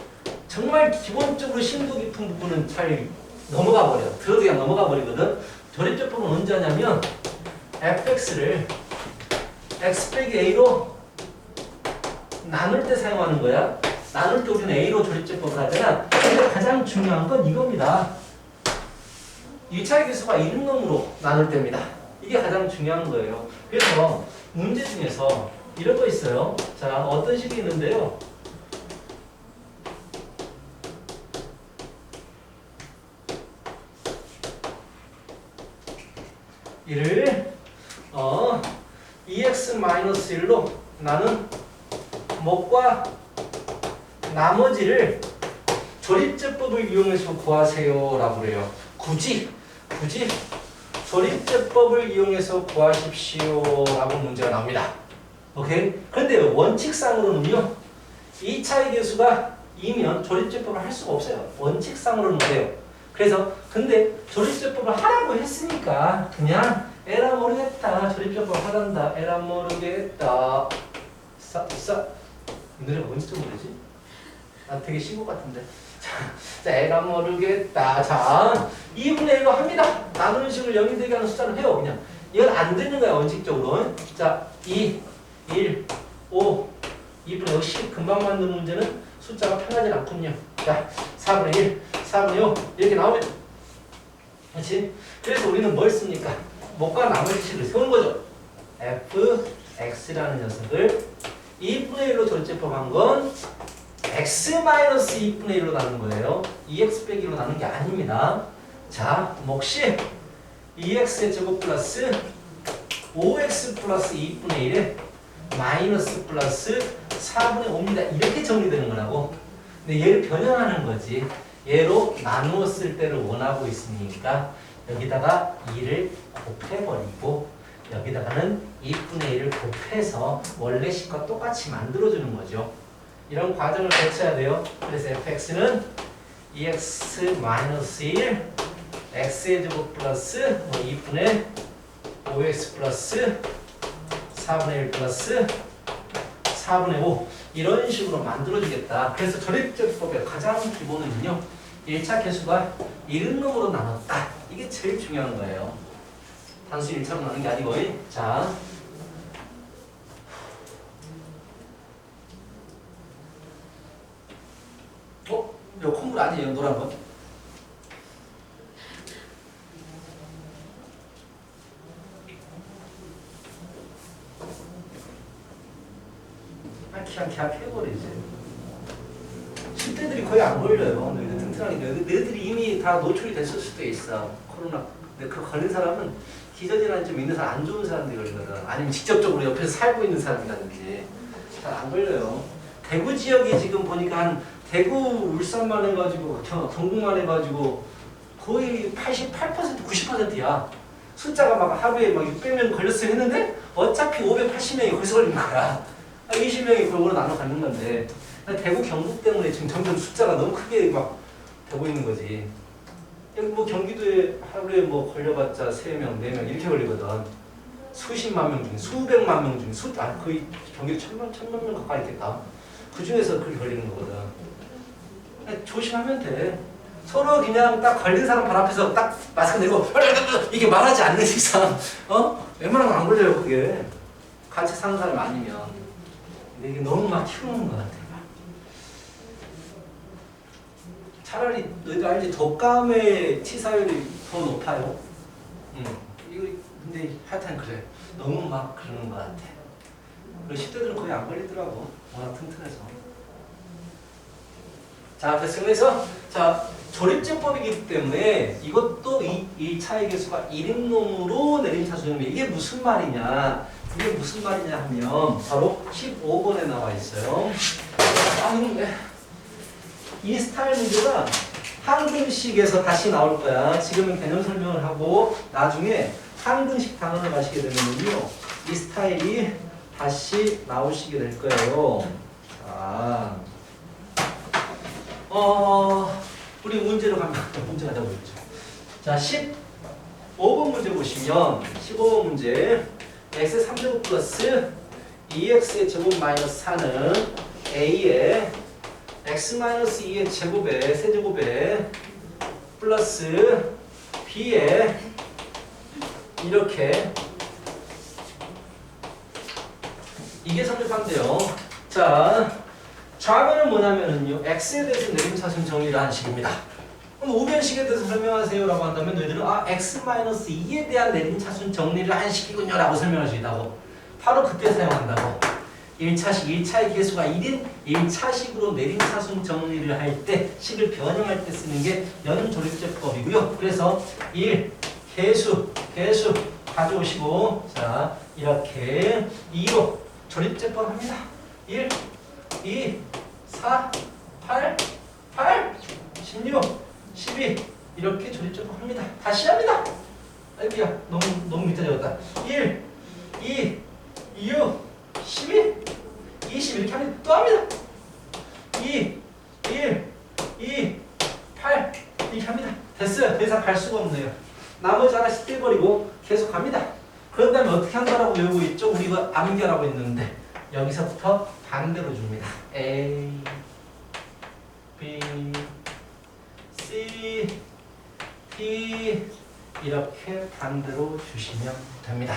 정말 기본적으로 심도 깊은 부분은 잘 넘어가 버려. 들어도 그냥 넘어가 버리거든. 조립제법은 언제 하냐면 fx를 x 빼기 a로 나눌 때 사용하는 거야. 나눌 때 우리는 a로 조립제법을 하잖아. 근데 가장 중요한 건 이겁니다. 1차의 개수가 있는 놈으로 나눌 때입니다. 이게 가장 중요한 거예요. 그래서 문제 중에서 이런 거 있어요. 자, 어떤 식이 있는데요. 이를 2x-1로 나눈 목과 나머지를 조립제법을 이용해서 구하세요 라고 그래요. 굳이 조립제법을 이용해서 구하십시오 라고 문제가 나옵니다. 오케이? 근데 원칙상으로는요 2차의 개수가 2면 조립제법을 할 수가 없어요. 원칙상으로는 그래요. 그래서 근데 조립제법을 하라고 했으니까 그냥 에라 모르겠다 조립제법 하란다 에라 모르겠다 이 노래가 뭔지 모르지? 되게 신곡 같은데. 자, 에라 모르겠다. 자, 2분의 1로 합니다. 나누는 식을 0이 되게 하는 숫자를 해요. 그냥 이건 안 되는 거야 원칙적으로. 자, 2, 1, 5, 2분의 5, 10 금방 만든 문제는 숫자가 편하지 않군요. 자, 4분의 1, 4분의 5 이렇게 나오면 그렇지? 그래서 우리는 뭘 씁니까? 목과 나머지 식을 세우는 거죠. fx라는 녀석을 2분의 1로 조립제법한 건 x-2분의 1로 나눈 거예요. 2x 빼기 1로 나눈 게 아닙니다. 자, 몫이 2x의 제곱 플러스 5x 플러스 2분의 1에 마이너스 플러스 4분의 5입니다. 이렇게 정리되는 거라고. 근데 얘를 변형하는 거지. 얘로 나누었을 때를 원하고 있으니까 여기다가 2를 곱해버리고 여기다가는 2분의 1을 곱해서 원래 식과 똑같이 만들어주는 거죠. 이런 과정을 거쳐야 돼요. 그래서 fx는 2x-1 x의 제곱 플러스 2분의 5x 플러스 4분의 1 플러스 4분의 5 이런 식으로 만들어주겠다. 그래서 조립제법의 가장 기본은요 1차 개수가 1놈으로 나눴다. 이게 제일 중요한 거예요. 단수 1차로 나눈 게 아니고. 자, 이거 콩물 아니에요? 노란 거? 그냥 해버리지. 10대들이 거의 안 걸려요. 너희들 튼튼하게. 너희들이 이미 다 노출이 됐을 수도 있어. 코로나. 근데 그 걸린 사람은 기저질환이 좀 있는 사람, 안 좋은 사람들이 걸리거든. 아니면 직접적으로 옆에서 살고 있는 사람이라든지. 잘 안 걸려요. 대구 지역이 지금 보니까 한 대구, 울산만 해가지고 경북만 해가지고 거의 88%, 90%야. 숫자가 막 하루에 막 600명 걸렸어야 했는데 어차피 580명이 거기서 걸린 거야. 20명이 골고루 나눠 갖는 건데 대구, 경북 때문에 지금 점점 숫자가 너무 크게 막 되고 있는 거지. 여기 뭐 경기도에 하루에 뭐 걸려봤자 3명, 4명 이렇게 걸리거든. 수십만 명 중에, 수백만 명 중에, 거의 경기도 천만 명 가까이 있겠다. 그 중에서 그렇게 걸리는 거거든. 조심하면 돼. 서로 그냥 딱 걸린 사람 발 앞에서 딱 마스크 내고 이게 말하지 않는 이상 웬만하면 안 걸려요 그게. 같이 사는 사람 아니면. 근데 이게 너무 막 튀어나오는 것 같아. 차라리 너희도 알지 독감의 치사율이 더 높아요. 이거 근데 하여튼 그래. 너무 막 그러는 것 같아. 그리고 10대들은 거의 안 걸리더라고. 워낙 튼튼해서. 자, 그래서 자 조립제법이기 때문에 이것도 이 차의 개수가 1인 놈으로 내림차순정비. 이게 무슨 말이냐? 이게 무슨 말이냐 하면 바로 15번에 나와 있어요. 이 스타일 문제가 항등식에서 다시 나올 거야. 지금은 개념 설명을 하고 나중에 항등식 단원을 마시게 되면요, 이 스타일이 다시 나오시게 될 거예요. 자, 우리 문제로 가면 문제 가자 보겠죠. 자, 15번 문제 보시면 15번 문제 x의 3제곱 플러스 2x의 제곱 마이너스 4는 a의 x-2의 제곱에 세제곱에 플러스 b에 이렇게 이게 성립한대요. 자, 좌변은 뭐냐면은요, x에 대해서 내림차순 정리를 하는 식입니다. 그럼 우변식에 대해서 설명하세요 라고 한다면 너희들은 x-2에 대한 내림차순 정리를 한 식이군요 라고 설명할 수 있다고. 바로 그때 사용한다고. 1차식, 1차의 개수가 1인 1차식으로 내림차순 정리를 할 때, 식을 변형할 때 쓰는 게 연조립제법이고요. 그래서 1, 개수 가져오시고, 자, 이렇게 2로 조립제법 합니다. 1, 2, 4, 8, 16, 12 이렇게 조립제법 합니다. 다시 합니다. 아이고야, 너무 밑에 적었다. 1, 2, 6, 12, 20 이렇게 합니다. 또 합니다. 2, 1, 2, 8 이렇게 합니다. 됐어요. 더 이상 갈 수가 없네요. 나머지 하나씩 떼버리고 계속 갑니다. 그런 다음에 어떻게 한다라고 외우고 있죠? 우리가 암기하라고 했는데 여기서부터 반대로 줍니다. A, B, C, D 이렇게 반대로 주시면 됩니다.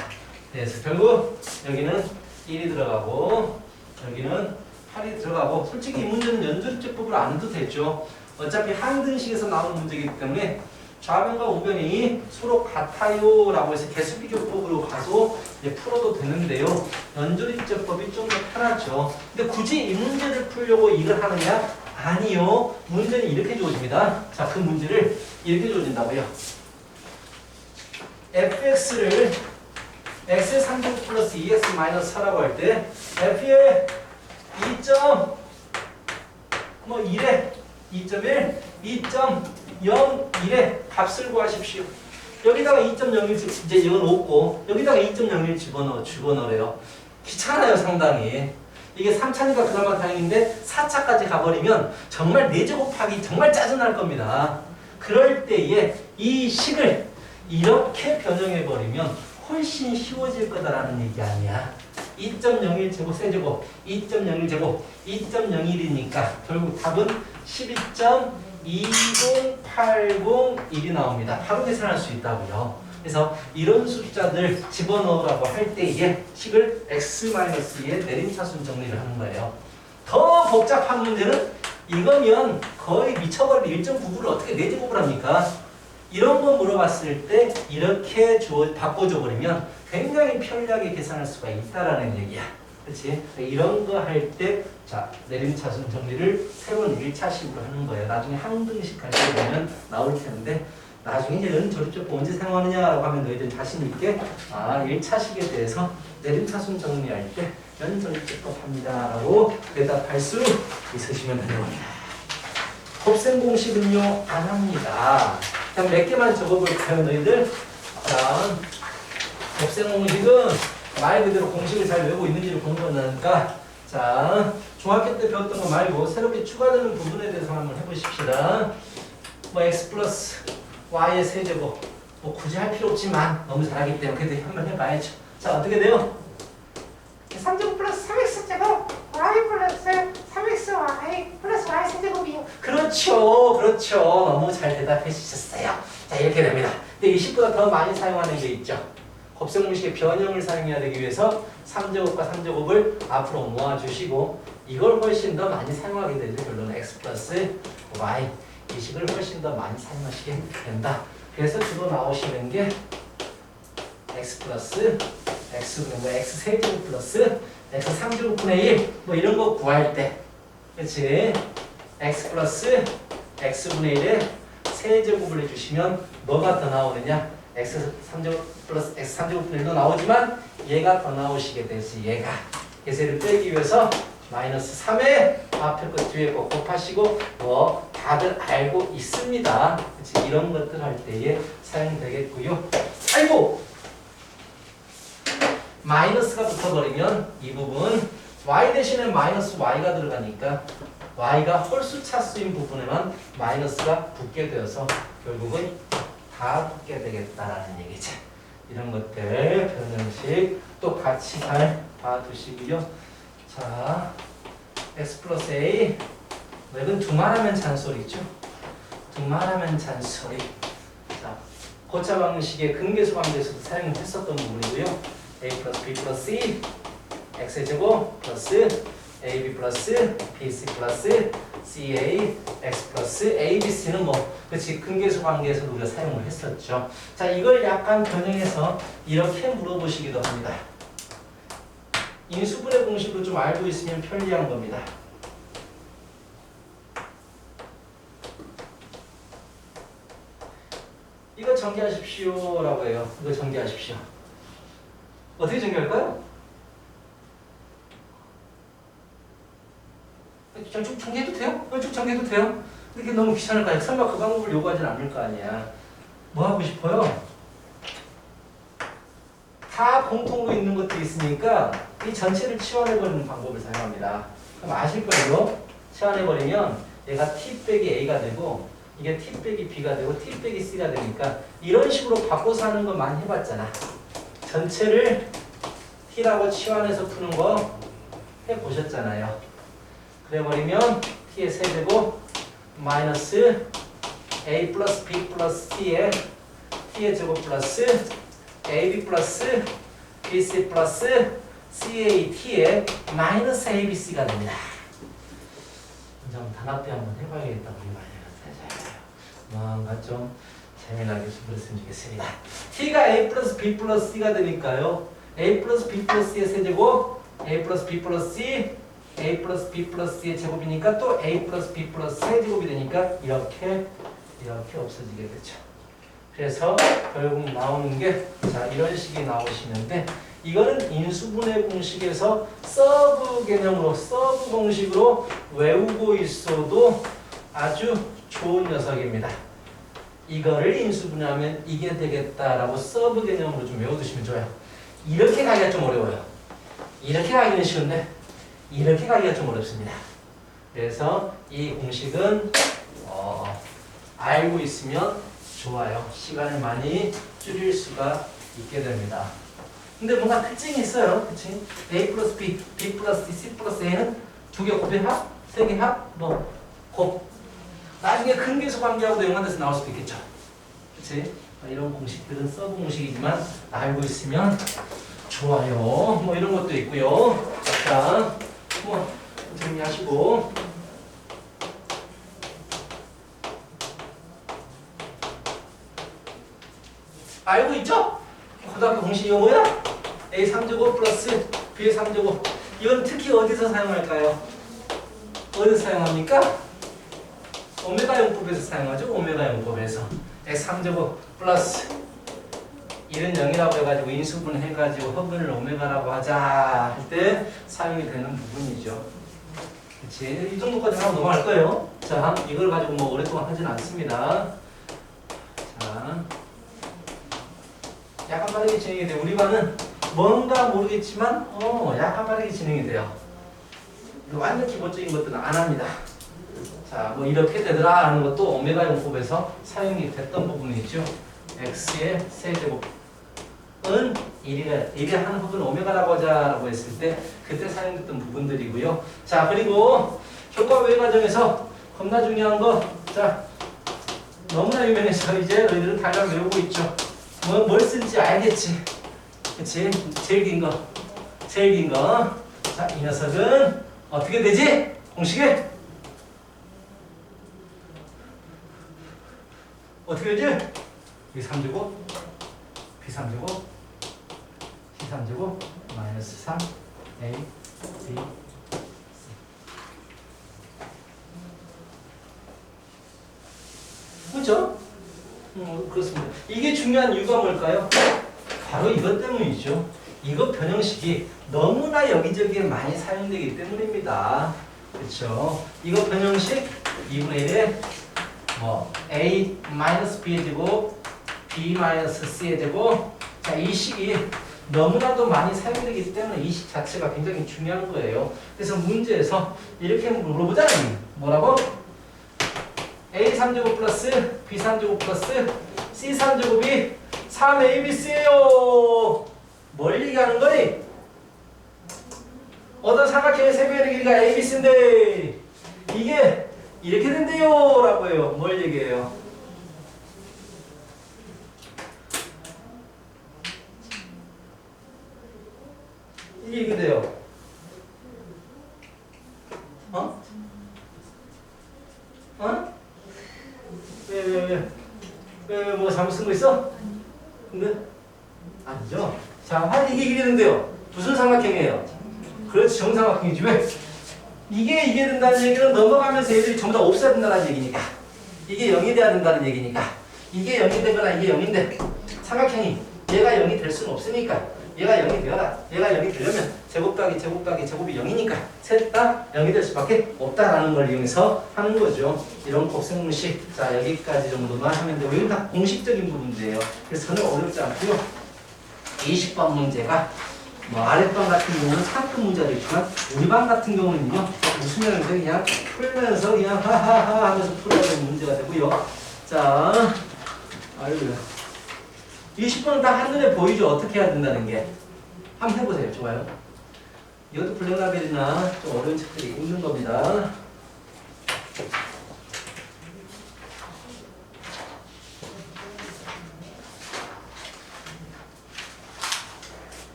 그래서 결국 여기는 1이 들어가고 여기는 8이 들어가고, 솔직히 이 문제는 연조립제법으로 안 해도 되죠. 어차피 항등식에서 나오는 문제이기 때문에 좌변과 우변이 서로 같아요 라고 해서 개수비교법으로 가서 이제 풀어도 되는데요. 연조립제법이 좀 더 편하죠. 근데 굳이 이 문제를 풀려고 이걸 하느냐? 아니요. 문제는 이렇게 주어집니다. 자, 그 문제를 이렇게 주어진다고요. fx를 x의 3제곱 플러스 2x 마이너스 4라고 할 때 f의 2.1에 2.1, 2.01에 값을 구하십시오. 여기다가 2.01 이제 이건 없고 여기다가 2.01 집어넣으래요. 귀찮아요 상당히. 이게 3차니까 그나마 다행인데 4차까지 가버리면 정말 4제 곱하기 정말 짜증날 겁니다. 그럴 때에 이 식을 이렇게 변형해버리면 훨씬 쉬워질 거다라는 얘기 아니야. 2.01 제곱 세제곱 2.01 제곱 2.01이니까 결국 답은 12.20801이 나옵니다. 바로 계산할 수 있다고요. 그래서 이런 숫자들 집어넣으라고 할 때에 식을 x-2에 내림차순 정리를 하는 거예요. 더 복잡한 문제는 이거면 거의 미쳐버릴 1.99를 어떻게 내제곱을 합니까? 이런 거 물어봤을 때 이렇게 바꿔줘 버리면 굉장히 편리하게 계산할 수가 있다라는 얘기야. 그렇지? 이런 거 할 때 자, 내림차순 정리를 새로운 1차식으로 하는 거예요. 나중에 항등식 할 때 보면 나올 텐데 나중에 이제 연조립제법 언제 사용하느냐라고 하면 너희들 자신 있게 1차식에 대해서 내림차순 정리할 때 연조립제법 합니다라고 대답할 수 있으시면 되는 겁니다. 곱셈 공식은요 안 합니다. 그냥 몇 개만 적어볼까요 너희들? 자, 곱셈 공식은 말 그대로 공식을 잘 외우고 있는지를 보는 거니까 자, 중학교 때 배웠던 거 말고 새롭게 추가되는 부분에 대해서 한번 해보십시다. 뭐 x 플러스 y의 세제곱 뭐 굳이 할 필요 없지만 너무 잘하기 때문에 그래도 한번 해봐야죠. 자, 어떻게 돼요? 3제곱 플러스 3x제곱 y 플러스 3xy 플러스 y 세제곱이요. 그렇죠. 그렇죠. 너무 잘 대답해 주셨어요. 자, 이렇게 됩니다. 근데 20보다 더 많이 사용하는 게 있죠. 곱셈 공식의 변형을 사용해야 되기 위해서 3제곱과 3제곱을 앞으로 모아주시고 이걸 훨씬 더 많이 사용하게 되죠. 결론은 x 플러스 y 이 식을 훨씬 더 많이 사용하시게 된다. 그래서 주로 나오시는 게 x 플러스 x분의 뭐 x 세제곱 플러스 x 3제곱분의 1 뭐 이런 거 구할 때 그렇지? x 플러스 x분의 1에 세제곱을 해주시면 뭐가 더 나오느냐? x 3제곱 플러스 x 3제곱분의 1도 나오지만 얘가 더 나오시게 되지 얘가. 그래서 얘를 빼기 위해서 마이너스 3에 앞에 거 뒤에 거 곱하시고 뭐 다들 알고 있습니다. 그치? 이런 것들 할 때에 사용되겠고요. 아이고! 마이너스가 붙어버리면 이 부분 y 대신에 마이너스 y가 들어가니까 y가 홀수 차수인 부분에만 마이너스가 붙게 되어서 결국은 다 붙게 되겠다라는 얘기죠. 이런 것들 변형식 또 같이 잘 봐두시고요. 자, x 플러스 a 이건 두말하면 잔소리죠. 두말하면 잔소리. 자, 고차 방식의 근계수 방정에서도 사용했었던 부분이고요. a 플러스 b 플러스 c x의 제곱 플러스 ab 플러스 bc 플러스 ca x 플러스 abc는 뭐 그치 근계수 관계에서 우리가 사용을 했었죠. 자, 이걸 약간 변형해서 이렇게 물어보시기도 합니다. 인수분해 공식으로 좀 알고 있으면 편리한 겁니다. 이거 전개하십시오 라고 해요. 이거 전개하십시오. 어떻게 전개할까요? 쭉 전개해도 돼요? 쭉 전개해도 돼요? 이렇게 너무 귀찮을까요? 설마 그 방법을 요구하진 않을 거 아니야. 뭐 하고 싶어요? 다 공통으로 있는 것도 있으니까 이 전체를 치환해버리는 방법을 사용합니다. 그럼 아실 거예요. 치환해버리면 얘가 t 빼기 a가 되고 이게 t 빼기 b가 되고 t 빼기 c가 되니까 이런 식으로 바꿔서 하는 거 많이 해봤잖아. 전체를 t라고 치환해서 푸는 거 해보셨잖아요. 그래버리면 t의 세제곱 마이너스 a 플러스 b 플러스 t의 제곱 플러스 ab 플러스 bc 플러스 cat의 마이너스 abc가 됩니다. 좀 단합대 한번 해봐야겠다고 뭔가 좀 재미나게 준비했으면 좋겠습니다. t가 a 플러스 b 플러스 c가 되니까요. a 플러스 b 플러스 c의 세제곱 a 플러스 b 플러스 c a 플러스 b 플러스 c의 제곱이니까 또 a 플러스 b 플러스 세제곱이 되니까 이렇게 없어지게 되죠. 그래서 결국 나오는 게 자 이런 식이 나오시는데 이거는 인수분해 공식에서 서브 개념으로 서브 공식으로 외우고 있어도 아주 좋은 녀석입니다. 이거를 인수분해하면 이게 되겠다라고 서브 개념으로 좀 외워두시면 좋아요. 이렇게 가기가 좀 어려워요. 이렇게 가기는 쉬운데 이렇게 가기가 좀 어렵습니다. 그래서 이 공식은 알고 있으면 좋아요. 시간을 많이 줄일 수가 있게 됩니다. 근데 뭔가 특징이 있어요. 그치? a 플러스 b, b 플러스 c, c 플러스 a는 두 개 곱의 합, 세 개 합, 뭐 곱. 나중에 근계수 관계하고도 연관돼서 나올 수도 있겠죠. 그치? 이런 공식들은 서브 공식이지만 알고 있으면 좋아요. 뭐 이런 것도 있고요. 자, 뭐 정리하시고. 알고 있죠? 고등학교 공식 이거 뭐야? a 3제곱 플러스 b의 3제곱. 이건 특히 어디서 사용할까요? 어디서 사용합니까? 오메가 용법에서 사용하죠. 오메가 용법에서. x 3제곱 플러스 1은 0이라고 해가지고 인수분 해가지고 허근을 오메가라고 하자 할 때 사용이 되는 부분이죠. 그치? 이 정도까지 하고 넘어갈 거예요. 자, 이걸 가지고 뭐 오랫동안 하진 않습니다. 자, 약간 빠르게 진행이 돼요. 우리 반은 뭔가 모르겠지만 약간 빠르게 진행이 돼요. 완전 기본적인 것들은 안 합니다. 자, 뭐 이렇게 되더라 하는 것도 오메가 용법에서 사용이 됐던 부분이죠. x의 세제곱은 1의 한 흡은 오메가라고 하자라고 했을 때 그때 사용됐던 부분들이고요. 자, 그리고 효과 외 과정에서 겁나 중요한 거, 자, 너무나 유명해서 이제 너희들은 다들 외우고 있죠. 뭘 쓸지 알겠지. 그치? 제일 긴 거. 제일 긴 거. 자, 이 녀석은 어떻게 되지? 공식에? 어떻게 되지? B3제곱, B3제곱, C3제곱, 마이너스 3, A, B, 그렇죠? 그렇습니다. 이게 중요한 이유가 뭘까요? 바로 이것 때문이죠. 이것 변형식이 너무나 여기저기에 많이 사용되기 때문입니다. 그렇죠? 이것 변형식 2분의 1에 뭐 A-B의 제곱, B-C의 제곱. 자, 이 식이 너무나도 많이 사용되기 때문에 이 식 자체가 굉장히 중요한 거예요. 그래서 문제에서 이렇게 물어보잖아요. 뭐라고? A3제곱 플러스 B3제곱 플러스 C3제곱이 3ABC예요. 뭘 얘기하는 거니? 어떤 삼각형의 세변의 길이가 ABC인데 이게 이렇게 된대요 라고 해요. 뭘 얘기해요? 이게 이렇게 돼요. 어? 어? 왜 뭐 잘못 쓴 거 있어? 근데? 아니죠. 자, 이게 이게 된대요. 무슨 삼각형이에요? 그렇지, 정삼각형이지. 왜? 이게 된다는 얘기는 넘어가면서 얘들이 전부 다 없어야 된다는 얘기니까. 이게 0이 돼야 된다는 얘기니까. 이게 0이 되거나 이게 0인데 삼각형이 얘가 0이 될 수는 없으니까 얘가 0이 되어라. 얘가 0이 되려면 제곱 더하기 제곱이 0이니까 셋 다 0이 될 수밖에 없다라는 걸 이용해서 하는 거죠. 이런 곱셈공식. 자, 여기까지 정도만 하면 되고 이건 다 공식적인 부분인데요. 그래서 전혀 어렵지 않고요. 20번 문제가 뭐 아랫반 같은 경우는 상급 문제도 있지만 우리 반 같은 경우는요 웃으면서 그냥 풀면서 그냥 하하하 하면서 풀어야 되는 문제가 되고요. 자, 아이고야. 20번은 다 한눈에 보이죠. 어떻게 해야 된다는 게. 한번 해보세요. 좋아요. 이것도 블랙라벨이나 좀 어려운 책들이 있는 겁니다.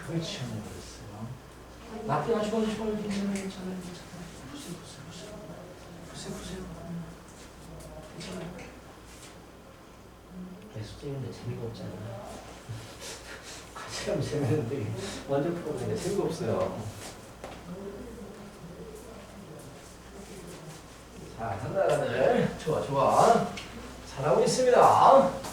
그걸 치워버렸어요. 나쁘게 하시고 괜찮아요. 보세요. 괜찮아요. 계속 찍는데 재미가 없잖아요. 같이 하면 재밌는데 완전 풀어보니까 재미가 없어요. 자, 상다라들 좋아. 잘하고 있습니다.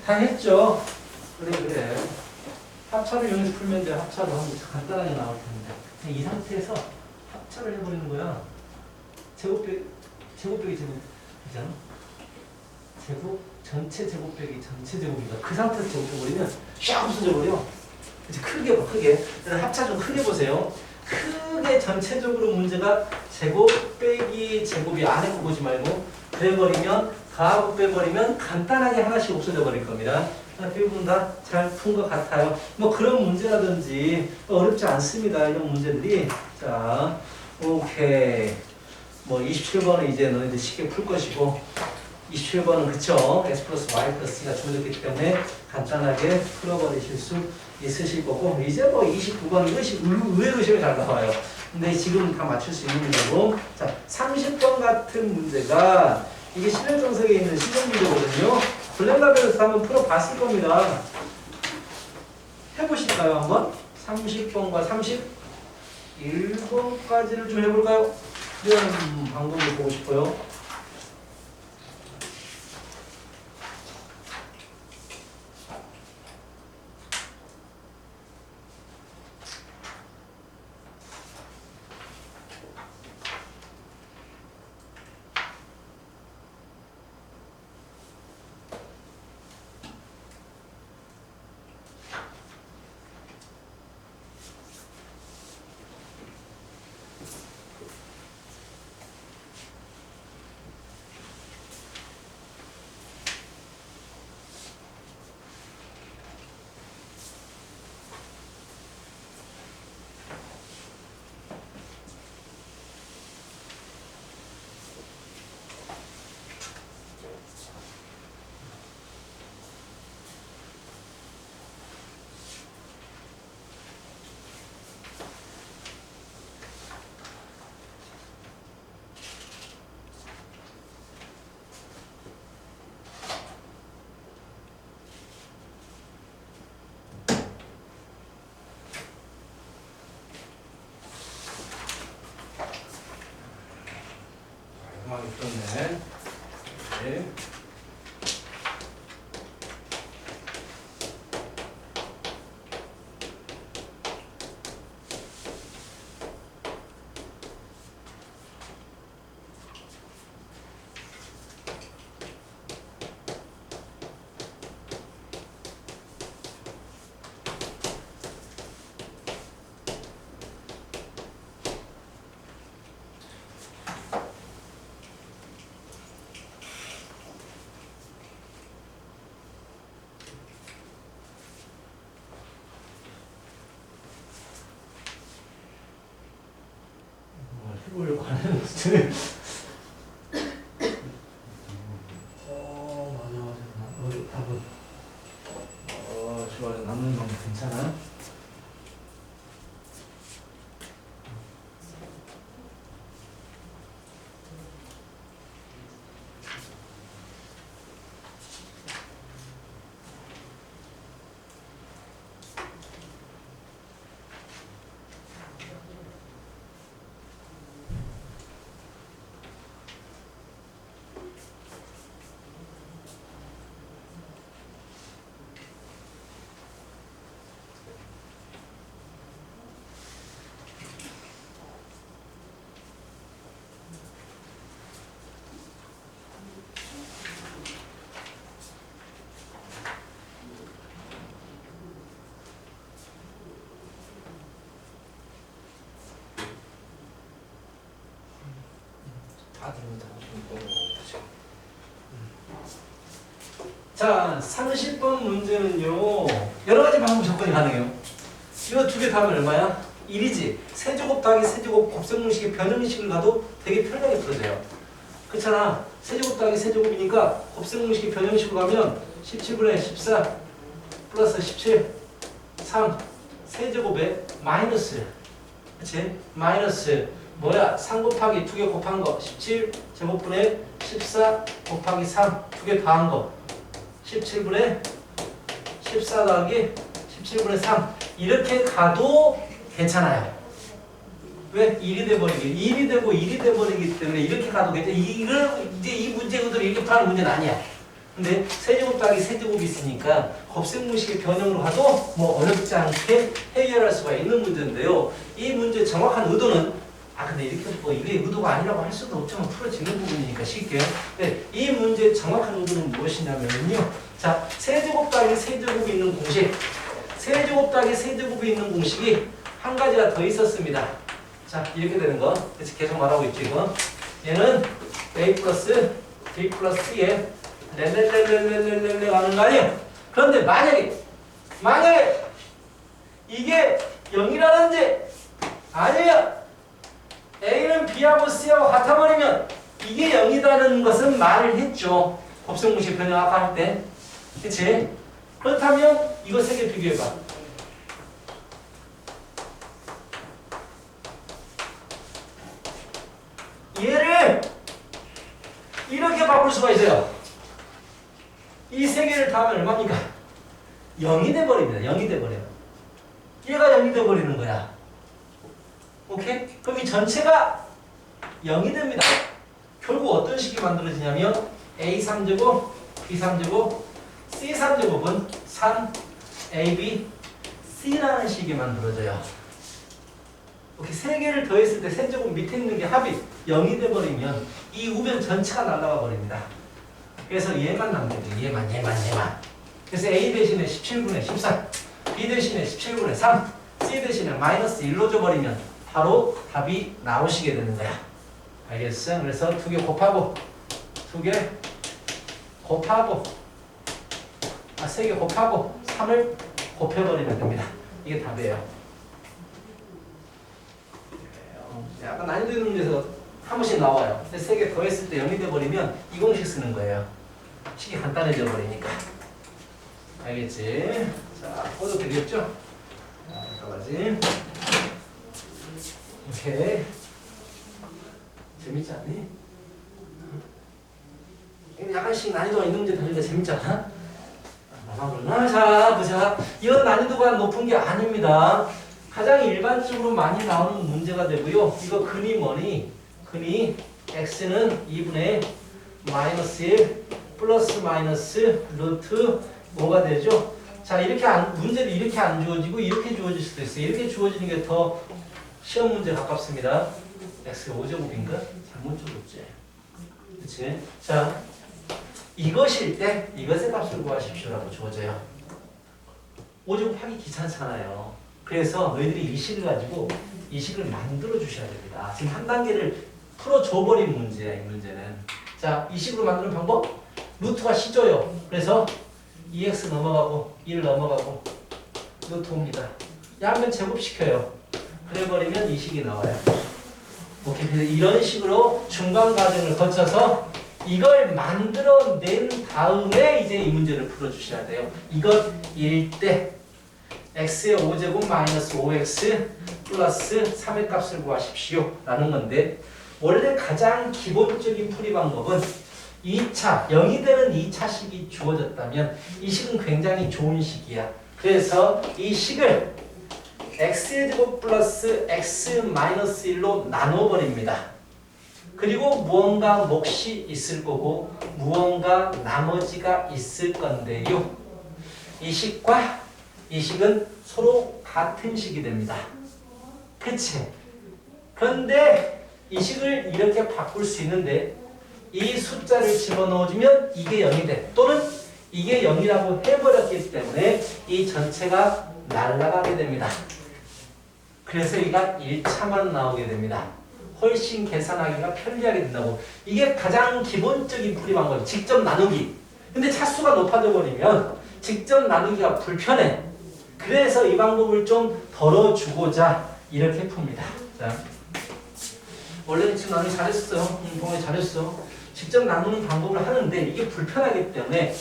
다 했죠? 그래. 합차를 이용해서 풀면 돼. 합차도 한번 간단하게 나올 텐데. 그냥 이 상태에서 합차를 해버리는 거야. 제곱 빼기 제곱이잖아. 제곱, 전체 제곱 빼기 전체 제곱이다. 그 상태에서 제곱 빼버리면 샥 없어져버려. 이제 크게 봐, 크게. 합차 좀 크게 보세요. 크게 전체적으로 문제가 제곱 빼기 제곱이 안에 거 보지 말고 그래버리면 가하고 빼버리면 간단하게 하나씩 없어져 버릴 겁니다. 대부분 다 잘 푼 것 같아요. 뭐 그런 문제라든지 어렵지 않습니다. 이런 문제들이. 자, 오케이. 뭐 27번은 이제 너희들 쉽게 풀 것이고 27번은 그쵸? x 플러스 y 플러스 c가 주어졌기 때문에 간단하게 풀어버리실 수 있으실 거고 이제 뭐 29번 이것이 의외로 시험에 잘 나와요. 근데 지금 다 맞출 수 있는 문제고 자 30번 같은 문제가 이게 실력 정석에 있는 실력 문제거든요. 블랙라벨에서 한번 풀어봤을 겁니다. 해보실까요 한번? 30번과 31번까지를 좀 해볼까요? 이런 방법을 보고 싶어요. 있었네. 네. 해보려고 하는 것들. 맞아. 답은. 좋아요. 남는 건 괜찮아. 다 들어온다. 자, 30번 문제는요. 여러 가지 방법 접근이 가능해요. 이거 두 개 답은 얼마야? 1이지. 세제곱 더하기 세제곱 곱셈공식의 변형식을 가도 되게 편하게 풀어져요. 그렇잖아. 세제곱 더하기 세제곱이니까 곱셈공식의 변형식으로 가면 17분의 14 플러스 17 3 세제곱에 마이너스 그치? 마이너스 뭐야? 3 곱하기 2개 곱한 거 17 제곱분의 14 곱하기 3 두 개 더한 거 17분의 14 더하기 17분의 3 이렇게 가도 괜찮아요. 왜? 1이 돼버리기 1이 되고 1이 돼버리기 때문에 이렇게 가도 괜찮아. 이걸 이제 이 문제 그대로 이렇게 푸는 문제는 아니야. 근데 세제곱 더하기 세제곱이 있으니까 곱셈공식의 변형으로 가도 뭐 어렵지 않게 해결할 수가 있는 문제인데요. 이 문제의 정확한 의도는 근데 이렇게 뭐 이게 의도가 아니라고 할 수도 없지만 풀어지는 부분이니까 쉽게. 네, 이 문제의 정확한 의도는 무엇이냐면요. 자, 세제곱 더하기 세제곱이 있는 공식. 세제곱 더하기 세제곱이 있는 공식이 한 가지가 더 있었습니다. 자, 이렇게 되는 거. 그래서 계속 말하고 있죠, 이거. 얘는 a 플러스 b 플러스 c에 렐렐렐렐렐렐렐 가는 거 아니에요? 그런데 만약에 이게 0이라든지 아니면 a는 b하고 c하고 같아버리면 이게 0이라는 것은 말을 했죠. 곱셈공식 변형 아까 할 때. 그치? 그렇다면 이거 세 개 비교해봐. 얘를 이렇게 바꿀 수가 있어요. 이 세 개를 더하면 얼마입니까? 0이 돼버립니다. 0이 돼버려요. 얘가 0이 돼버리는 거야. 오케이? 그럼 이 전체가 0이 됩니다. 결국 어떤 식이 만들어지냐면 a3제곱, b3제곱, c3제곱은 3ab, c라는 식이 만들어져요. 오케이, 세 개를 더했을 때 세제곱 밑에 있는 게 합이 0이 돼버리면 이 우변 전체가 날아가 버립니다. 그래서 얘만 남겨요. 얘만. 그래서 a 대신에 17분의 13, b 대신에 17분의 3, c 대신에 마이너스 1로 줘버리면 바로 답이 나오시게 되는 거야. 알겠어? 그래서 두 개 곱하고 세 개 곱하고 3을 곱해버리면 됩니다. 이게 답이에요. 약간 난이도 있는 문제에서 한 번씩 나와요. 근데 세 개 더했을 때 0이 돼버리면 이 공식 쓰는 거예요. 식이 간단해져 버리니까. 알겠지? 자, 꺼도 되겠죠? 여기까지. 오케이. 재밌지 않니? 약간씩 난이도가 있는 문제 다니까 재밌잖아? 자, 보자. 이건 난이도가 높은 게 아닙니다. 가장 일반적으로 많이 나오는 문제가 되고요. 이거 근이 뭐니? 근이 x는 2분의 마이너스 1 플러스 마이너스 루트 뭐가 되죠? 자, 이렇게 문제를 이렇게 안 주어지고 이렇게 주어질 수도 있어요. 이렇게 주어지는 게 더 시험 문제 가깝습니다. x가 5제곱인가? 잘못 적었지. 그치? 자, 이것일 때 이것의 값을 구하십시오라고 주어져요. 5제곱 하기 귀찮잖아요. 그래서 너희들이 이 식을 가지고 이 식을 만들어 주셔야 됩니다. 지금 한 단계를 풀어줘 버린 문제야, 이 문제는. 자, 이 식으로 만드는 방법? 루트가 시줘요. 그래서 2x 넘어가고 1 넘어가고 루트 옵니다. 양면 제곱시켜요. 그래버리면 이 식이 나와요. 오케이. 그래서 이런 식으로 중간 과정을 거쳐서 이걸 만들어낸 다음에 이제 이 문제를 풀어주셔야 돼요. 이것일 때 x의 5제곱 마이너스 5x 플러스 3의 값을 구하십시오 라는 건데, 원래 가장 기본적인 풀이 방법은 2차, 0이 되는 2차식이 주어졌다면 이 식은 굉장히 좋은 식이야. 그래서 이 식을 x의 제곱 플러스 x 마이너스 1로 나눠버립니다. 그리고 무언가 몫이 있을 거고 무언가 나머지가 있을 건데요. 이 식과 이 식은 서로 같은 식이 됩니다. 그치? 그런데 이 식을 이렇게 바꿀 수 있는데 이 숫자를 집어넣어주면 이게 0이 돼. 또는 이게 0이라고 해버렸기 때문에 이 전체가 날아가게 됩니다. 그래서 이가 1차만 나오게 됩니다. 훨씬 계산하기가 편리하게 된다고. 이게 가장 기본적인 풀이 방법이에요. 직접 나누기. 근데 차수가 높아져 버리면 직접 나누기가 불편해. 그래서 이 방법을 좀 덜어주고자 이렇게 풉니다. 자, 원래는 지금 나누기 잘했어요. 동원이 잘했어. 직접 나누는 방법을 하는데 이게 불편하기 때문에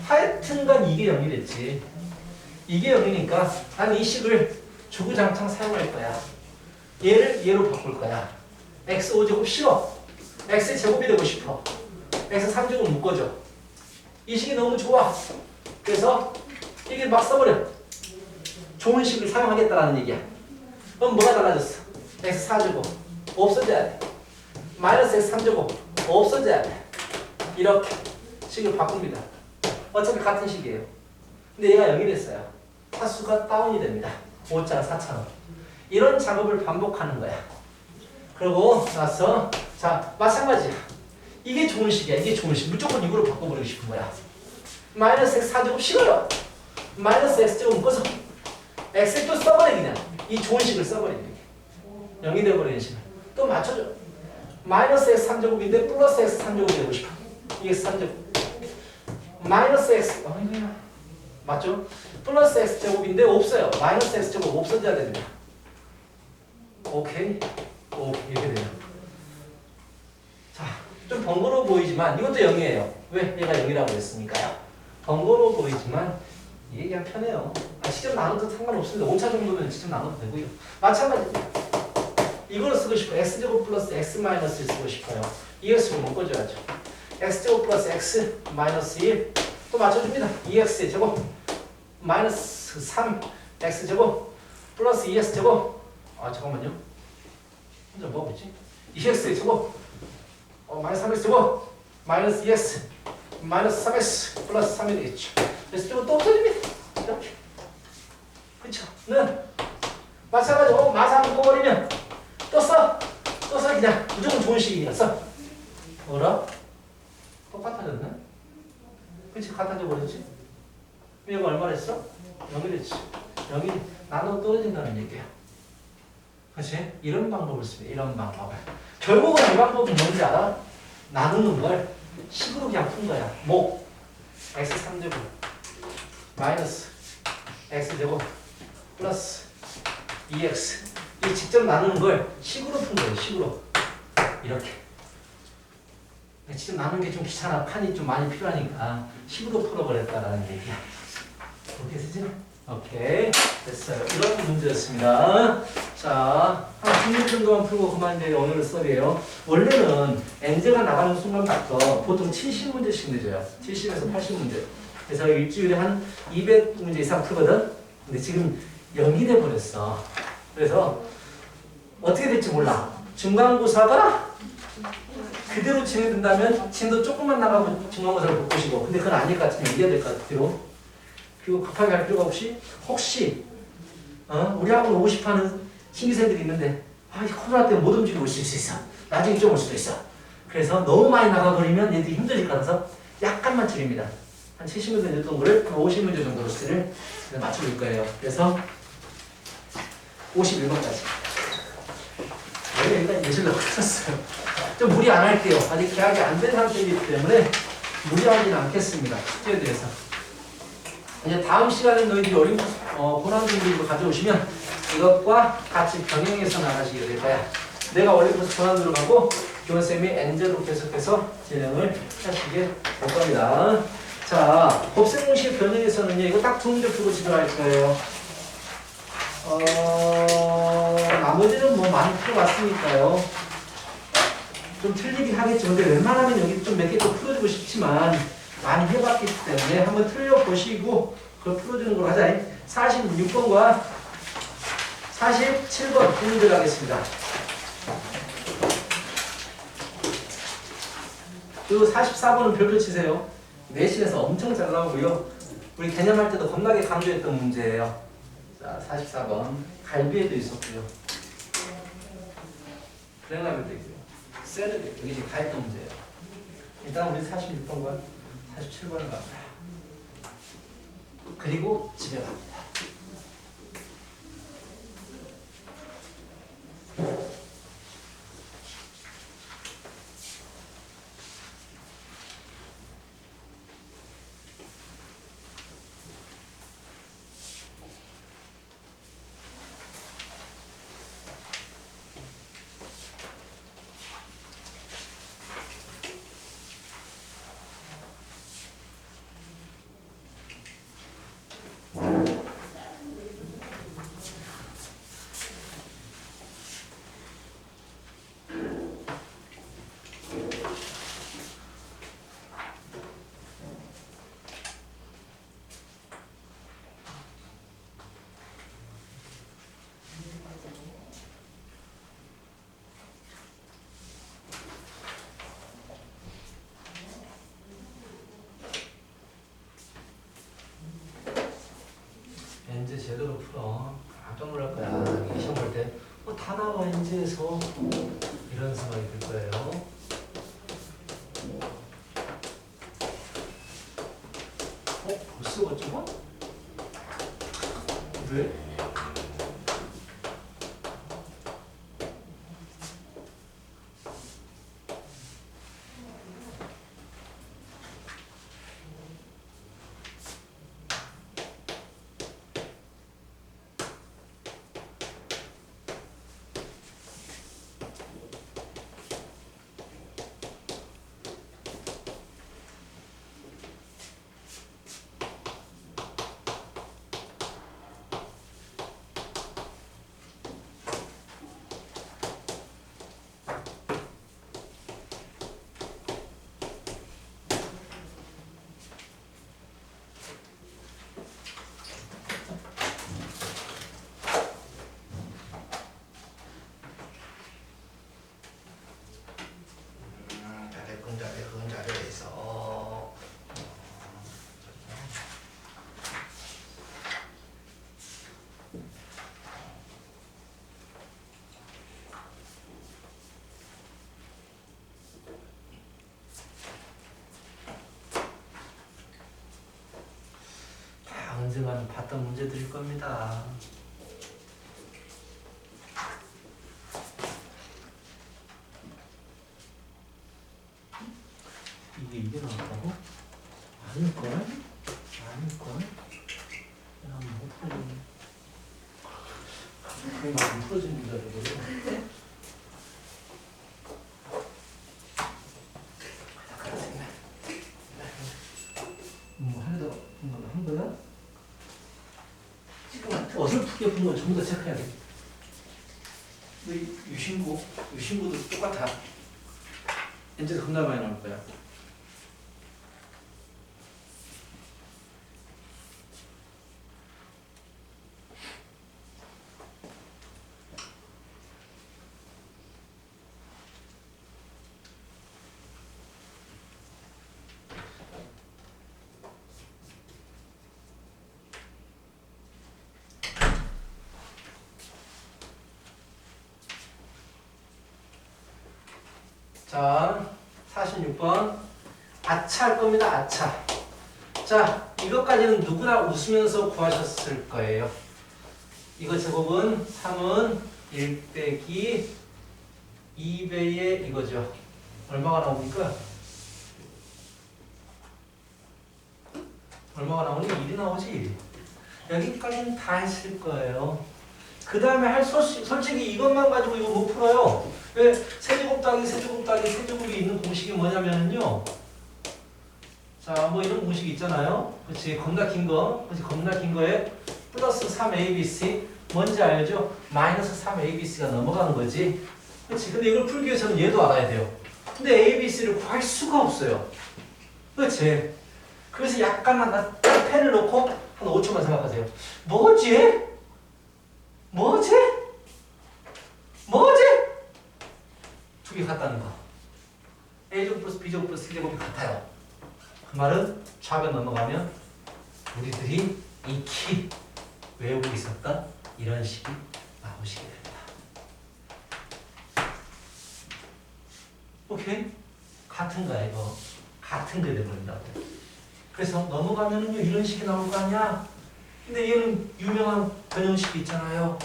하여튼간 이게 0이 됐지. 이게 0이니까 난 이 식을 주구장창 사용할 거야. 얘를 얘로 바꿀 거야. x 5제곱 싫어. x 제곱이 되고 싶어. x 3제곱 묶어줘. 이 식이 너무 좋아. 그래서 이게 막 써버려. 좋은 식을 사용하겠다라는 얘기야. 그럼 뭐가 달라졌어? x 4제곱 없어져야 돼. 마이너스 x 3제곱 없어져야 돼. 이렇게 식을 바꿉니다. 어차피 같은 식이에요. 근데 얘가 0이 됐어요. 차수가 다운이 됩니다. 5자 4차로. 이런 작업을 반복하는 거야. 그리고 나서 자 마찬가지야. 이게 좋은 식이야. 이게 좋은 식. 무조건 이거로 바꿔버리고 싶은 거야. 마이너스 x 4제곱 식어요. 마이너스 x제곱 묶어서 x에 또 써버려 그냥. 이 좋은 식을 써버려. 0이 돼버리는 식을. 또 맞춰줘. 마이너스 x 3제곱인데 플러스 x 3제곱이 되고 싶어. 이게 3제곱. 마이너스 x 이거야. 맞죠? 플러스 x제곱인데 없어요. 마이너스 x제곱 없어져야 됩니다. 오케이. 이렇게 돼요. 자, 좀 번거로워 보이지만 이것도 0이에요. 왜? 얘가 0이라고 했으니까요. 번거로워 보이지만 이게 그냥 편해요. 직접 나눠도 상관없습니다. 5차 정도면 직접 나눠도 되고요. 마찬가지. 이걸 쓰고 싶어요. x제곱 플러스 x 마이너스 1 쓰고 싶어요. 이 x를 묶어줘야죠. x제곱 플러스 x 마이너스 1 또 맞춰줍니다. 2x 제곱 마이너스 3 x 제곱 플러스 2x 제곱 잠깐만요. 혼자 뭐 하고 있지? 2x 제곱 마이너스 3x 제곱 마이너스 2x 마이너스 3x 플러스 3이 되겠죠. x 제곱 또 없어집니다. 이렇게. 그쵸? 는 마찬가지로 마사 묶어버리면 또 써 그냥 무조건 좋은 식이야. 써. 뭐라? 똑같아졌네? 그치? 같아져 버렸지? 얘가 얼마 됐어? 0이 됐지. 0이 나눠 떨어진다는 얘기야. 그치? 이런 방법을 씁니다. 이런 방법을. 결국은 이 방법은 뭔지 알아? 나누는 걸 식으로 그냥 푼 거야. 뭐? x 3제곱 마이너스 x제곱 플러스 2x 이 직접 나누는 걸 식으로 푼 거예요. 식으로. 이렇게. 직접 나누는 게 좀 귀찮아. 판이 좀 많이 필요하니까 식으로 풀어버렸다라는 얘기야. 그렇게 쓰지? 오케이. 됐어요. 이런 문제였습니다. 자, 한 16분 정도만 풀고 그만 이제 오늘 수업이에요. 원래는 n제가 나가는 순간부터 보통 70문제씩 내줘요. 70에서 80문제. 그래서 일주일에 한 200문제 이상 풀거든? 근데 지금 0이 돼버렸어. 그래서 어떻게 될지 몰라. 중간고사가 그대로 진행된다면 진도 조금만 나가고 중간고사를 볼 것이고, 근데 그건 아닐 것 같으면 이겨야 될 것 같아요. 그리고 급하게 할 필요가 없이 혹시 우리 학원 오고 싶어하는 신입생들이 있는데 이 코로나 때문에 못 움직이고 있을 수 있어. 나중에 좀 올 수도 있어. 그래서 너무 많이 나가버리면 얘들이 힘들릴 거라서 약간만 줄입니다. 한 70문제 정도 거를 50문제 정도로 수를 맞춰줄 거예요. 그래서 51번까지. 여기까지 예술로 끝났어요. 좀 무리 안 할게요. 아직 계약이 안 된 상태이기 때문에 무리하지는 않겠습니다. 숙제에 대해서. 이제 다음 시간에 너희들이 고난도를 가져오시면 이것과 같이 병행해서 나가시게 될 거야. 내가 원래부터 고난도를 가고 교원쌤이 N제로 계속해서 진행을 하시게 될 겁니다. 자, 곱셈 공식 변형에서는요, 이거 딱 두 문제 풀고 집에 갈 거예요. 나머지는 뭐 많이 풀어봤으니까요. 좀 틀리긴 하겠죠. 근데 웬만하면 여기 좀 몇 개 더 풀어주고 싶지만 많이 해봤기 때문에 한번 틀려보시고 그걸 풀어주는 걸로 하자. 46번과 47번 두 문제 가겠습니다. 그리고 44번은 별표 치세요. 내신에서 엄청 잘 나오고요. 우리 개념할 때도 겁나게 강조했던 문제예요. 자, 44번 갈비에도 있었고요. 브레나베도 있고요. 셀에도 있고 이게 지금 다 했던 문제예요. 일단 우리 46번과 47번을 갑니다. 그리고 집에 갑니다. 풀어. 깜짝 놀랄 거야. 이 시험 볼 때. 다 나와 인지에서 이런 생각이 들 거예요. 벌써 어쩌고? 왜? 자리에서 다 언젠가는 봤던 문제들일 겁니다. 이게 나왔다고? 아닐걸? 아닐걸? 야, 못 풀어주네. 그게 막 풀어주는 줄 알고. 뭐 하려다 한 거야? 지금 어설프게 푼 건 전부 다 체크해야 돼. 근데 유신구도 똑같아. 이제 겁나 많이 나올 거야. 자, 46번. 아차 할 겁니다. 아차. 자, 이것까지는 누구나 웃으면서 구하셨을 거예요. 이거 제곱은 3은 1 빼기 2배의 이거죠. 얼마가 나옵니까? 얼마가 나오니? 1이 나오지. 여기까지는 다 했을 거예요. 그 다음에 할 솔직히 이것만 가지고 이거 못 풀어요. 왜? 세제곱 더하기 세제곱 더하기 세제곱이 있는 공식이 뭐냐면요. 자, 뭐 이런 공식이 있잖아요. 그렇지? 겁나 긴 거. 그렇지? 겁나 긴 거에 플러스 3abc. 뭔지 알죠? 마이너스 3abc가 넘어가는 거지. 그렇지? 근데 이걸 풀기 위해서는 얘도 알아야 돼요. 근데 abc를 구할 수가 없어요. 그렇지? 그래서 약간만 펜을 놓고 한 5초만 생각하세요. 뭐지? 뭐지? 뭐지? 두 개 같다는 거. A제곱 플러스 B제곱 플러스 C제곱이 같아요. 그 말은 좌변 넘어가면 우리들이 익히 외우고 있었던 이런 식이 나오시게 됩니다. 오케이? 같은 거야 이거. 같은 게 되버린다고. 그래서 넘어가면은요 이런 식이 나올 거 아니야? 근데 얘는 유명한 변형식이 있잖아요.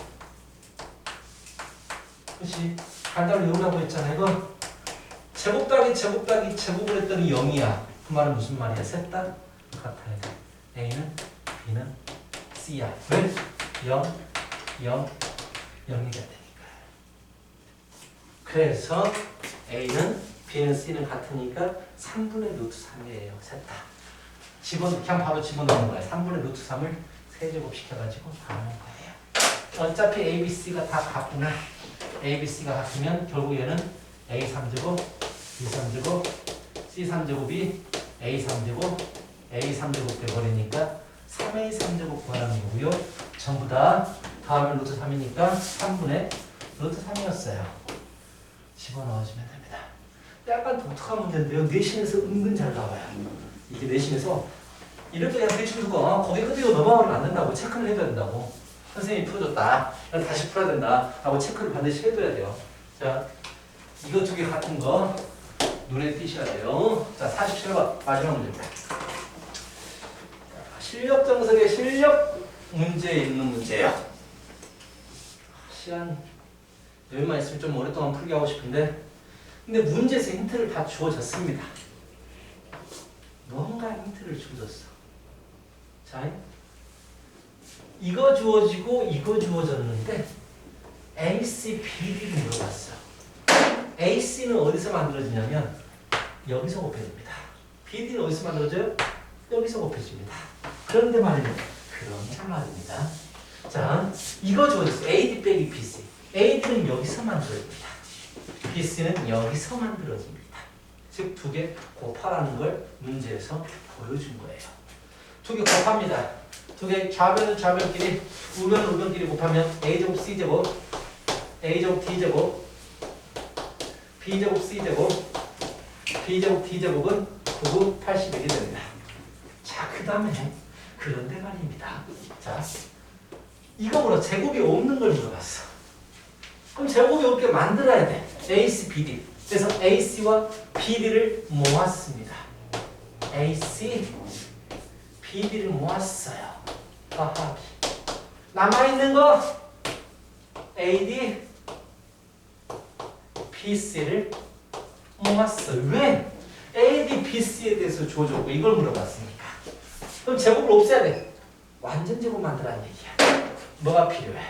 그렇지? 달달 외우라고 했잖아. 이거 제곱 더하기 제곱 더하기 제곱을 했더니 0이야. 그 말은 무슨 말이야? 셋 다 같아야 돼. A는 B는 C야. 왜? 0, 0, 0이 돼야 되니까. 그래서 A는 B는 C는 같으니까 3분의 루트 3이에요. 셋 다. 그냥 바로 집어넣는 거야. 3분의 루트 3을 세제곱 시켜가지고 다 하는 거예요. 어차피 A, B, C가 다 같구나. A, B, C가 같으면 결국 얘는 A 3제곱, B 3제곱, C 3제곱이 A 3제곱, A 3제곱 돼버리니까 3A 3제곱 구하라는 거고요. 전부 다 다음에 루트 3이니까 3분의 루트 3이었어요. 집어넣어주면 됩니다. 약간 독특한 문제인데요. 내신에서 은근 잘 나와요. 이게 내신에서 이렇게 그냥 대충 두고 거기 그대로 넘어가면 안 된다고 체크를 해줘야 된다고. 선생님이 풀어줬다. 이건 다시 풀어야 된다. 하고 체크를 반드시 해둬야 돼요. 자, 이거 두 개 같은 거 눈에 띄셔야 돼요. 자, 47번 마지막 문제입니다. 실력 정석의 실력 문제에 있는 문제예요. 시간 여유만 있으면 좀 오랫동안 풀게 하고 싶은데, 근데 문제에서 힌트를 다 주어졌습니다. 뭔가 힌트를 주어졌어. 자, 이거 주어지고 이거 주어졌는데 AC, BD를 물어봤어요. AC는 어디서 만들어지냐면 여기서 곱해집니다. BD는 어디서 만들어져요? 여기서 곱해집니다. 그런데 말이에요. 그런데 말입니다. 자, 이거 주어졌어요. AD 빼기 BC. AD는 여기서 만들어집니다. BC는 여기서 만들어집니다. 즉, 두 개 곱하라는 걸 문제에서 보여준 거예요. 두 개 곱합니다. 두 개 좌변은 좌변끼리, 우변은 우변끼리 곱하면 A제곱 C제곱, A제곱 D제곱, B제곱 C제곱, B제곱 D제곱은 9, 81이 됩니다. 자, 그 다음에 그런데 말입니다. 자, 이거 물어 제곱이 없는 걸 물어봤어. 그럼 제곱이 없게 만들어야 돼. AC, BD. 그래서 AC와 BD를 모았습니다. AC, BD를 모았어요. 더하기. 남아있는 거 AD, BC를 모았어요. 왜? AD, BC에 대해서 주어졌고 이걸 물어봤으니까. 그럼 제곱을 없애야 돼. 완전 제곱 만들라는 얘기야. 뭐가 필요해?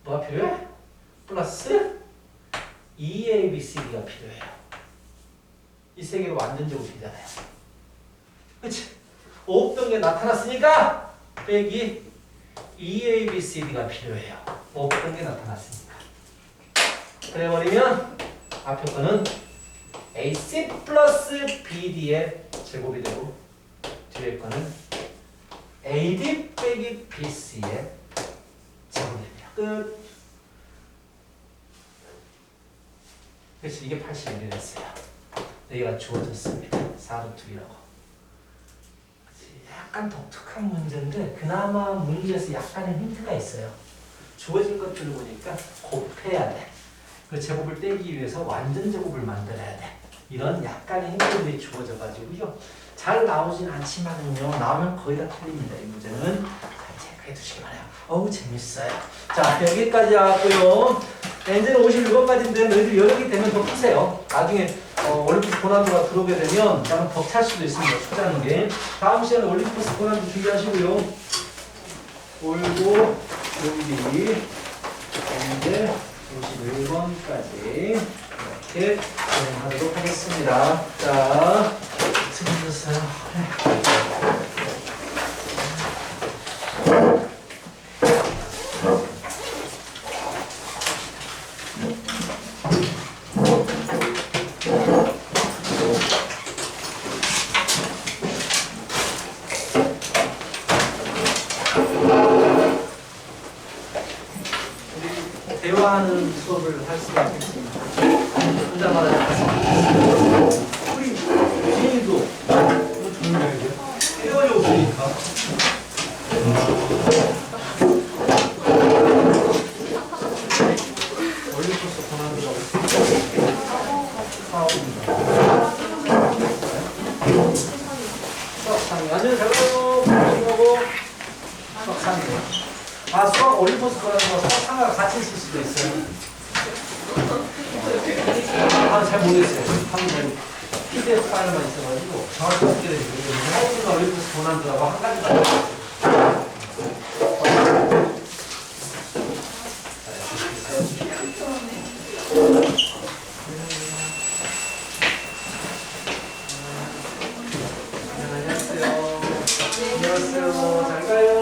뭐가 필요해? 플러스 2ABCD가 필요해요. 이 세 개가 완전 제곱이잖아요. 그치? 없던 게 나타났으니까 빼기 2ABCD가 필요해요. 없던 게 나타났으니까. 그래버리면 앞에 거는 AC 플러스 BD의 제곱이 되고 뒤에 거는 AD 빼기 BC의 제곱이 됩니다. 끝. 그래서 이게 81이 됐어요. 여기가 주어졌습니다. 4루트이라고. 약간 독특한 문제인데 그나마 문제에서 약간의 힌트가 있어요. 주어진 것들을 보니까 곱해야 돼. 그 제곱을 떼기 위해서 완전 제곱을 만들어야 돼. 이런 약간의 힌트들이 주어져가지고요. 잘 나오진 않지만은요. 나오면 거의 다 틀립니다. 이 문제는 잘 체크해 두시기 바라요. 어우 재밌어요. 자, 여기까지 하고요. 이제는 56번까지인데 너희들 여력이 되면 더 푸세요. 나중에 올림피스 고난도가 들어오게 되면 나는 벅찰 수도 있습니다. 숙제하는 게. 다음 시간에 올림피스 고난도 준비하시고요. 올고 준비 이제 51번까지 이렇게 진행하도록 하겠습니다. 자, 수고하셨어요. 대화하는 수업을 할 수가 있겠습니다. 혼자 말하지 않습니다. 우리 지인도 이거 중요해요. 대화가 없으니까. 올림포스 권한이라고 사업입니다. 수학상이 완전 잘 가요. 하고 수학상이에요. 아, 수학 올림포스 거라서 수학상과 같이 있을 수도 있어요. 아, 잘 모르겠어요. 한번 PDF 파일만 있어가지고 정확히 어떻게 되는지 모르겠는데 하우스가 올림포스 권한들하고 한 가지 더. 안녕하세요. 안녕하세요. 잘 가요.